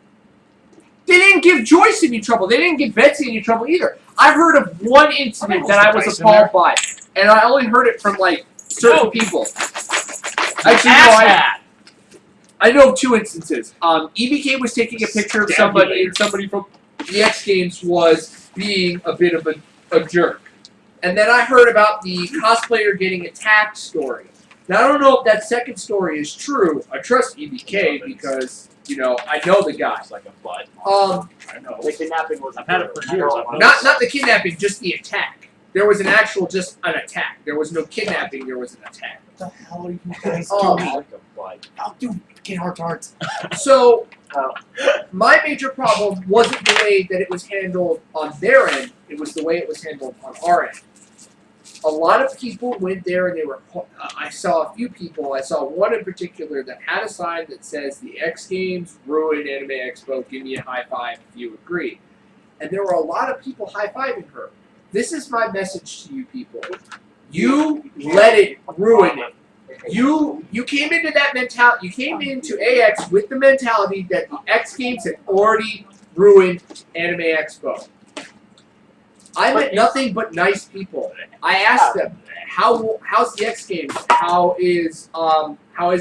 They didn't give Joyce any trouble. They didn't give Betsy any trouble either. I've heard of one incident that I was Dice in there. appalled by, and I only heard it from like certain Oh. people. Actually, no, I know of 2 instances. EBK was taking a picture of Stab you somebody, later. and somebody from the X Games was being a bit of a jerk. And then I heard about the cosplayer getting attacked story. Now, I don't know if that second story is true. I trust EBK because, I know the guy. It's like a butt. I know. The kidnapping was. I've had it for years. I've Not the kidnapping, just the attack. There was an attack. There was no kidnapping, there was an attack. What the hell are you guys Oh. doing? like a butt. I'll do get hard hearts. So, my major problem wasn't the way that it was handled on their end, it was the way it was handled on our end. A lot of people went there and they were, I saw a few people, I saw one in particular that had a sign that says, the X Games ruined Anime Expo, give me a high five if you agree. And there were a lot of people high-fiving her. This is my message to you people. You let it ruin it. You came into that mentality. You came into AX with the mentality that the X Games had already ruined Anime Expo. I met nothing but nice people. I asked them, how's the X Games? How is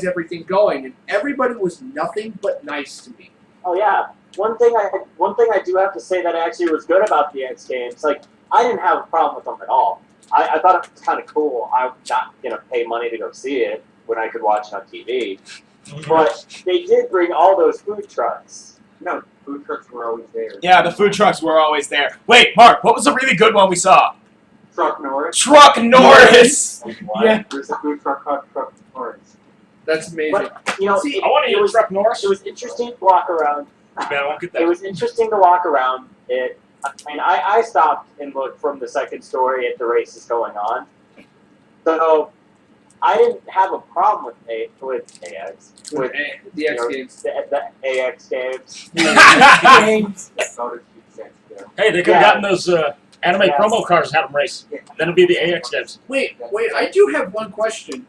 everything going? And everybody was nothing but nice to me. Oh yeah. One thing I do have to say that actually was good about the X Games. Like, I didn't have a problem with them at all. I thought it was kind of cool. I'm not gonna pay money to go see it when I could watch it on TV. But they did bring all those food trucks. No, food trucks were always there. Yeah, the food trucks were always there. Wait, Mark, what was a really good one we saw? Truck Norris. Truck Norris! What? Yeah. There's a food truck called Truck Norris. That's amazing. But See, I want to it eat was- Truck Norris. it was interesting to walk around. Man, I won't get It that. was interesting to walk around it. I stopped and looked from the second story at the races going on. So I didn't have a problem with AX, with the X you know, Games. the AX games. Games. Hey, they could have gotten those anime promo cars and had them race. Then it'd be the AX games. Wait, I do have one question.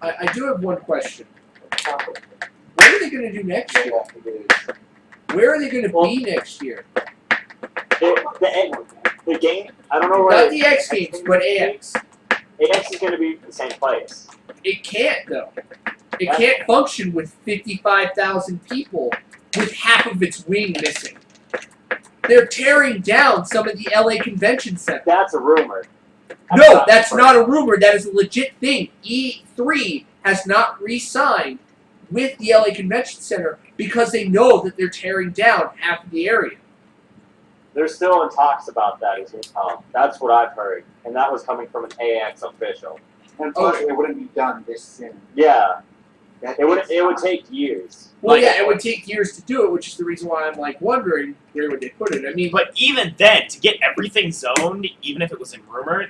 I do have one question. What are they going to do next year? Where are they going to be next year? The the game. I don't know where. Not the X Games, but AX. AX is going to be the same place. It can't though. It can't function with 55,000 people with half of its wing missing. They're tearing down some of the LA Convention Center. That's a rumor. No, that's not a rumor. That is a legit thing. E3 has not re-signed with the LA Convention Center because they know that they're tearing down half of the area. They're still in talks about that as well. That's what I've heard, and that was coming from an AX official. And plus, it wouldn't be done this soon. Yeah, That it would take years. Well, Like- yeah, it would take years to do it, which is the reason why I'm like wondering where would they put it. I mean, But even then, to get everything zoned, even if it was in rumor,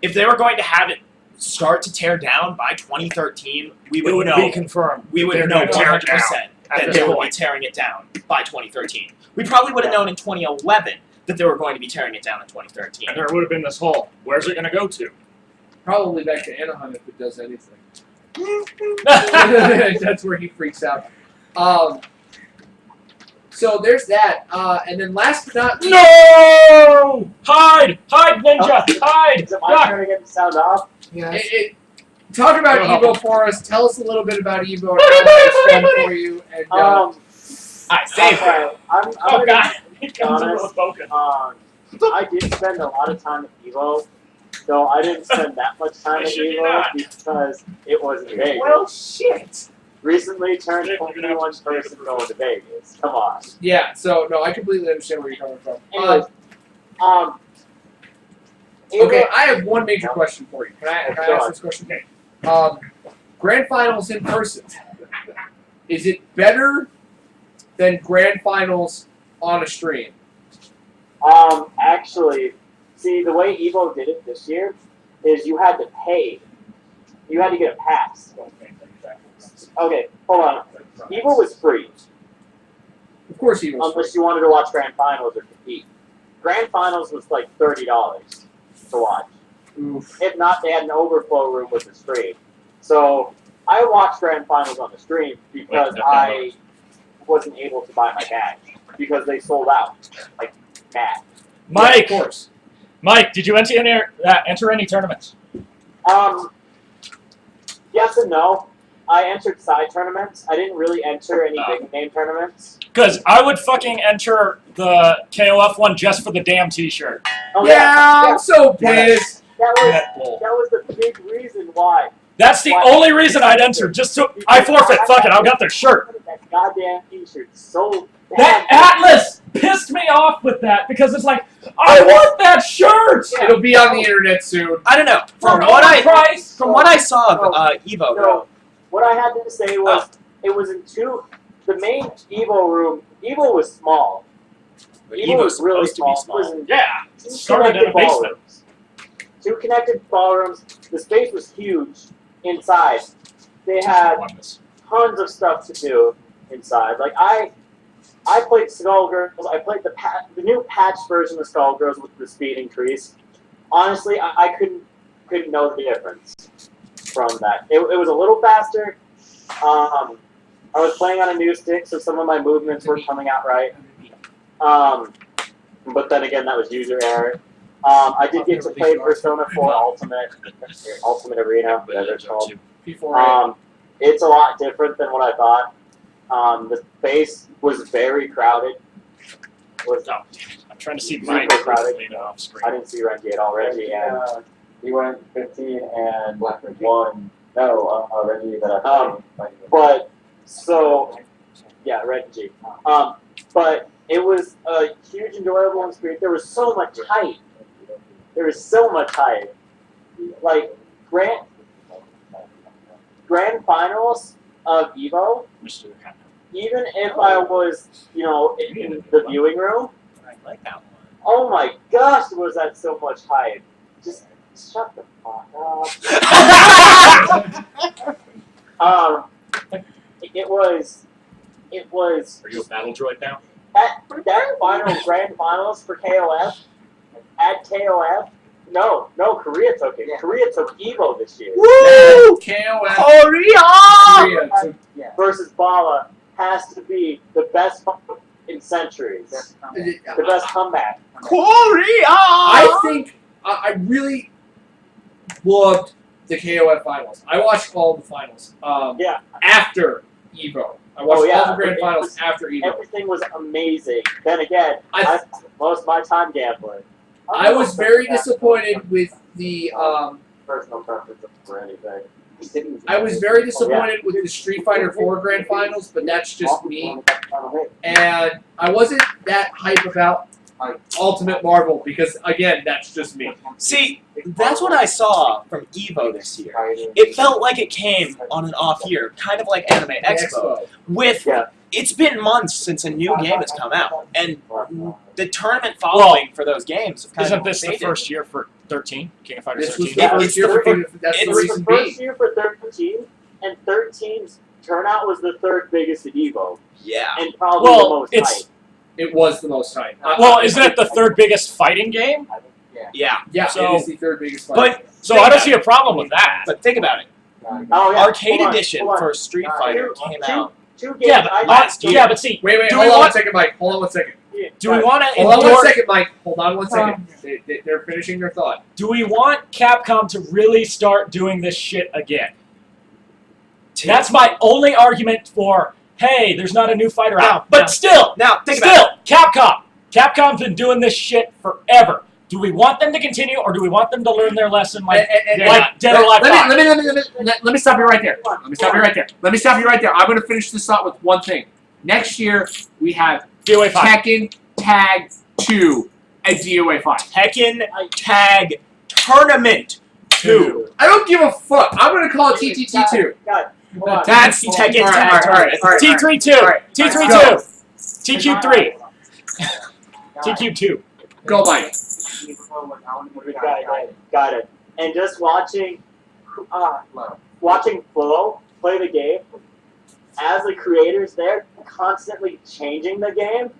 if they were going to have it start to tear down by 2013, we It would would know. be confirmed. We would They're know gonna tear it 100% at that this they would be point. tearing it down by 2013. We probably would have known in 2011 that they were going to be tearing it down in 2013. And there would have been this whole, where's it going to go to? probably back to Anaheim if it does anything. That's where he freaks out. So there's that. And then last but not least, No! Hide! Hide, Ninja! Hide! Is it my turn to get the sound off? Yeah. talk about Go Evo for us. Tell us a little bit about Evo and how it's done for you. And Alright, save it. Okay, I'm Oh, gonna God. be He comes in with a honest. spoken. I did spend a lot of time at Evo, though I didn't spend that much time Why at should you Evo not? because it was in Vegas. Well, shit. Recently turned You're gonna have 21 to person going to Vegas. Come on. yeah, so no, I completely understand where you're coming from. Anyways, Okay, Evo- I have one major question for you. Can I Go ask on. this question? Grand finals in person. Is it better than grand finals on a stream? Actually, see, the way Evo did it this year is you had to pay. You had to get a pass. Okay, hold on. Evo was free, Of course, he was. unless you wanted to watch Grand Finals or compete. Grand Finals was like $30 to watch. Oof. If not, they had an overflow room with the stream. So I watched Grand Finals on the stream because I wasn't able to buy my badge because they sold out like mad. Mike, Yeah, of course. Mike, did you enter any tournaments? Yes and no. I entered side tournaments. I didn't really enter any big name tournaments. Because I would fucking enter the KOF one just for the damn t-shirt. Oh Yeah, I'm so Yeah. pissed. that was That bull. that was the big reason why. That's the only reason I'd enter. Just so I forfeit. Fuck it. I'll get their shirt. That goddamn t-shirt so bad. That Atlas pissed me off with that because it's like I want that shirt. It'll be on the internet soon. I don't know. For From what price. I saw of Evo, No, what I had to say was it was in two. The main Evo room. Evo was small. Evo Evo's was really supposed to be small. It was small. in Yeah. two Started in a connected basement. ballrooms. Two connected ballrooms. The space was huge inside. They had tons of stuff to do inside. Like I played Skullgirls. I played the new patch version of Skullgirls with the speed increase. Honestly, I couldn't know the difference from that. It was a little faster. I was playing on a new stick, so some of my movements were coming out right. But then again, that was user error. I did get to play Persona 4 Ultimate Arena, whatever it's called. P4A. It's a lot different than what I thought. The space was very crowded. Was No, I'm trying to see Super Mike crowded. off screen. I didn't see Reggie at all. Reggie and He went 15 and 1. No, Reggie that I played. but so yeah, Reggie. But it was a huge enjoyable experience. There was so much hype. There was so much hype. Like grand finals of Evo. Mr. Even if I was, in the viewing room, I like that one. oh my gosh, was that so much hype. Just shut the fuck up. It was Are you a battle droid now? that final grand finals for KOF at KOF. No, Korea took it. Korea took Evo this year. Woo! KOF. Korea! Korea. So, Versus Bala has to be the best. in centuries. The best comeback. Korea! I think I really loved the KOF finals. I watched all the finals. Yeah. After Evo. I watched Oh, yeah. all the grand It finals was- after Evo. Everything was amazing. Then again, I spent most of my time gambling. I was very disappointed with the Personal preference for anything. I was very disappointed with the Street Fighter 4 grand finals, but that's just me. And I wasn't that hype about Ultimate Marvel because again, that's just me. See, that's what I saw from Evo this year. It felt like it came on an off year, kind of like Anime Expo. With it's been months since a new game has come out, and the tournament following for those games have kind Isn't of this the faded. first year for 13? King of Fighters This was 13? the Yeah, first it's year the for fir- King of- that's It the was the reason first being. year for 13, and 13's turnout was the third biggest at Evo, Yeah. and probably Well, the most it's- hype. It was the most hype. Well, isn't it the third biggest fighting game? Yeah. Yeah, So- it is the third biggest fight. But So I don't see a problem with that. but think about it. Oh yeah, Arcade hold on, edition hold on. for Street Fighter came out. Two games. Yeah, but last year. yeah, but see, wait, do hold we on want- one second, Mike. Hold on one second. do we want to Hold on one endorse? second, Mike. Hold on one second. They're finishing their thought. Do we want Capcom to really start doing this shit again? That's my only argument for, hey, there's not a new fighter out. But still, Now think about it. Capcom. Capcom's been doing this shit forever. Do we want them to continue, or do we want them to learn their lesson like Dead or Alive 5? Let me stop you right there. Let me stop you right there. Let me stop you right there. I'm going to finish this thought with one thing. Next year, we have DOA 5. Tekken Tag 2 at DOA 5. Tekken Tag Tournament 2. I don't give a fuck. I'm going to call it TTT2. God, hold on. That's Tekken Alright, Tag alright, Tournament. alright. T32. Alright, T32. TQ3. TQ2. Go, Mike. Got it. And just watching Flo play the game, as the creators there, constantly changing the game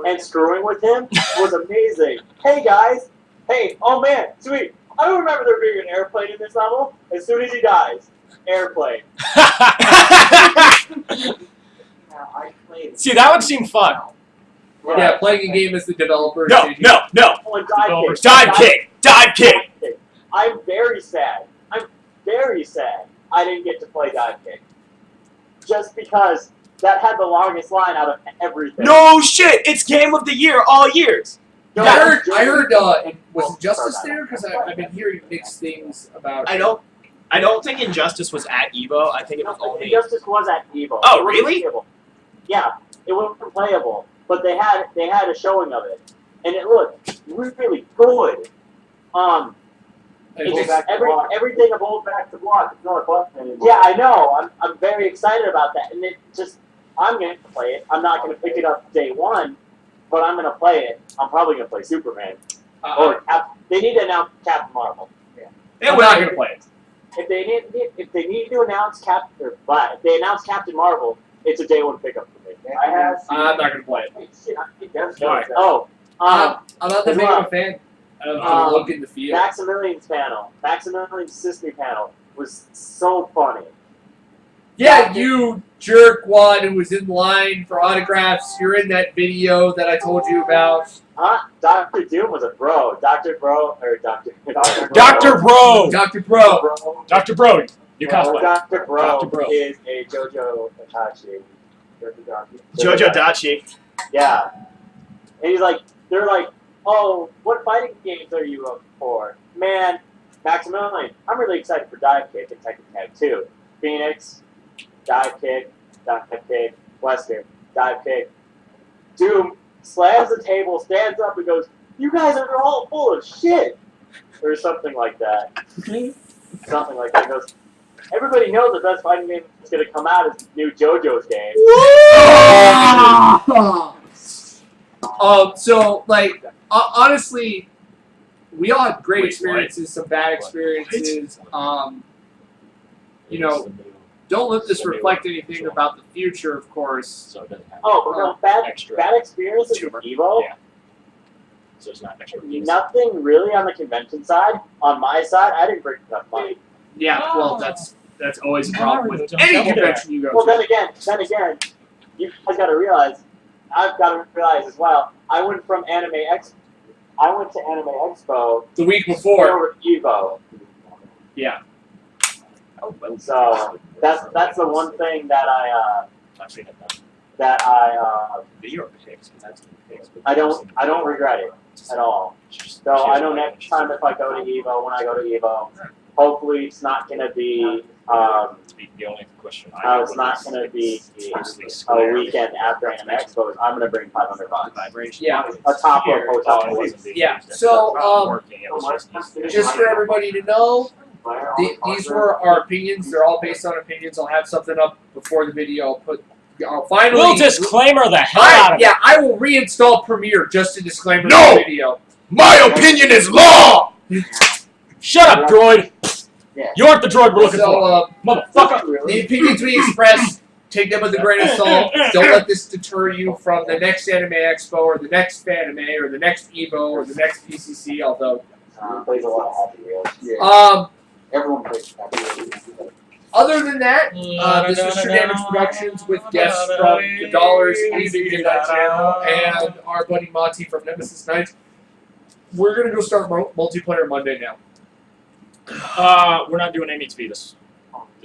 and screwing with him was amazing. Hey guys, hey, oh man, sweet. I don't remember there being an airplane in this level. As soon as he dies, airplane. See, that would seem fun. Yeah, playing a game as the developer. No. Oh, and dive kick. Dive kick. I'm very sad. I didn't get to play dive kick. Just because that had the longest line out of everything. No shit. It's game of the year all years. No, I heard. Was Injustice there? Because I've been hearing mixed things about. I don't think Injustice was at Evo. I think it was only. Injustice was at Evo. Oh, It wasn't really? playable. Yeah, it wasn't playable, but they had a showing of it, and it looked really good. It's just everything of old back to block. It's not a button anymore. Yeah, I know. I'm very excited about that, and I'm going to play it. I'm not going to pick it up day one, but I'm going to play it. I'm probably going to play Superman or they need to announce Captain Marvel. I'm not going to play it. If they need to announce if they announce Captain Marvel, it's a day one pickup for me. I'm not going to play it. Oh, I'm not that as big well. of a fan of the look and the feel. Maximilian's sister panel was so funny. Yeah, you jerkwad who was in line for autographs. You're in that video that I told you about. Dr. Doom was a bro. Dr. Bro. Dr. Bro. Dr. Bro. Dr. Bro. You cosplay. Dr. Bro, Dr. Bro. is a JoJo Itachi. Jojo Dachi. Yeah. And they're like, oh, what fighting games are you up for? Man, Maximilian, I'm really excited for Dive Kick and Tekken Tag 2. Phoenix, Dive Kick, Wesker, Dive Kick. Doom slams the table, stands up, and goes, you guys are all full of shit! Or something like that. Something like that. He goes, everybody knows the best fighting game that's going to come out is the new JoJo's game. So, like, honestly, we all had great experiences, some bad experiences. You know, don't let this reflect anything about the future, of course. Oh, but no, bad experiences with tumor. Evo. Yeah. So it's not extra. Nothing really on the convention side. On my side, I didn't bring enough money. Yeah, well, that's always a problem with any convention you go Well, to. then again, you guys got to realize I've got to realize as well. I went to Anime Expo The week before. over to Evo. Yeah. Oh, well, So that's the one thing that I've seen it now. I don't regret it at all. So I know next time if I go to Evo, when I go to Evo, hopefully it's not gonna be The only question it's not gonna be a weekend after Anime Expo. I'm gonna bring $500. Yeah. A top of hotel room. Yeah. So, working. It was just for everybody to know, these were our opinions. They're all based on opinions. I'll have something up before the video. I'll finally. We'll disclaimer the hell out of it. Yeah, I will reinstall Premiere just to disclaimer No! the video. My opinion is law! Shut up, droid. Yeah. You aren't the droid we're looking for. So, Motherfucker. the opinions we express, take them with a grain of salt. Don't let this deter you from the next Anime Expo or the next Fanime or the next Evo or the next PCC, although. He plays a lot of Happy Wheels. Everyone plays Happy Wheels. Other than that, this was True Damage Productions with guests from the Dollars, Easy Midnight Channel, and our buddy Monty from Nemesis Nights. We're going to go start multiplayer Monday now. We're not doing any to this.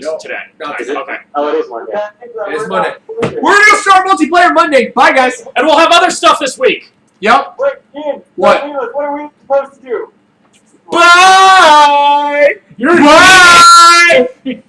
No, Today. not Nice. today. Okay. Oh, it is Monday. It is Monday. We're going to start multiplayer Monday. Bye, guys. And we'll have other stuff this week. Yep. Wait, Ian. What? What are we supposed to do? Bye! You're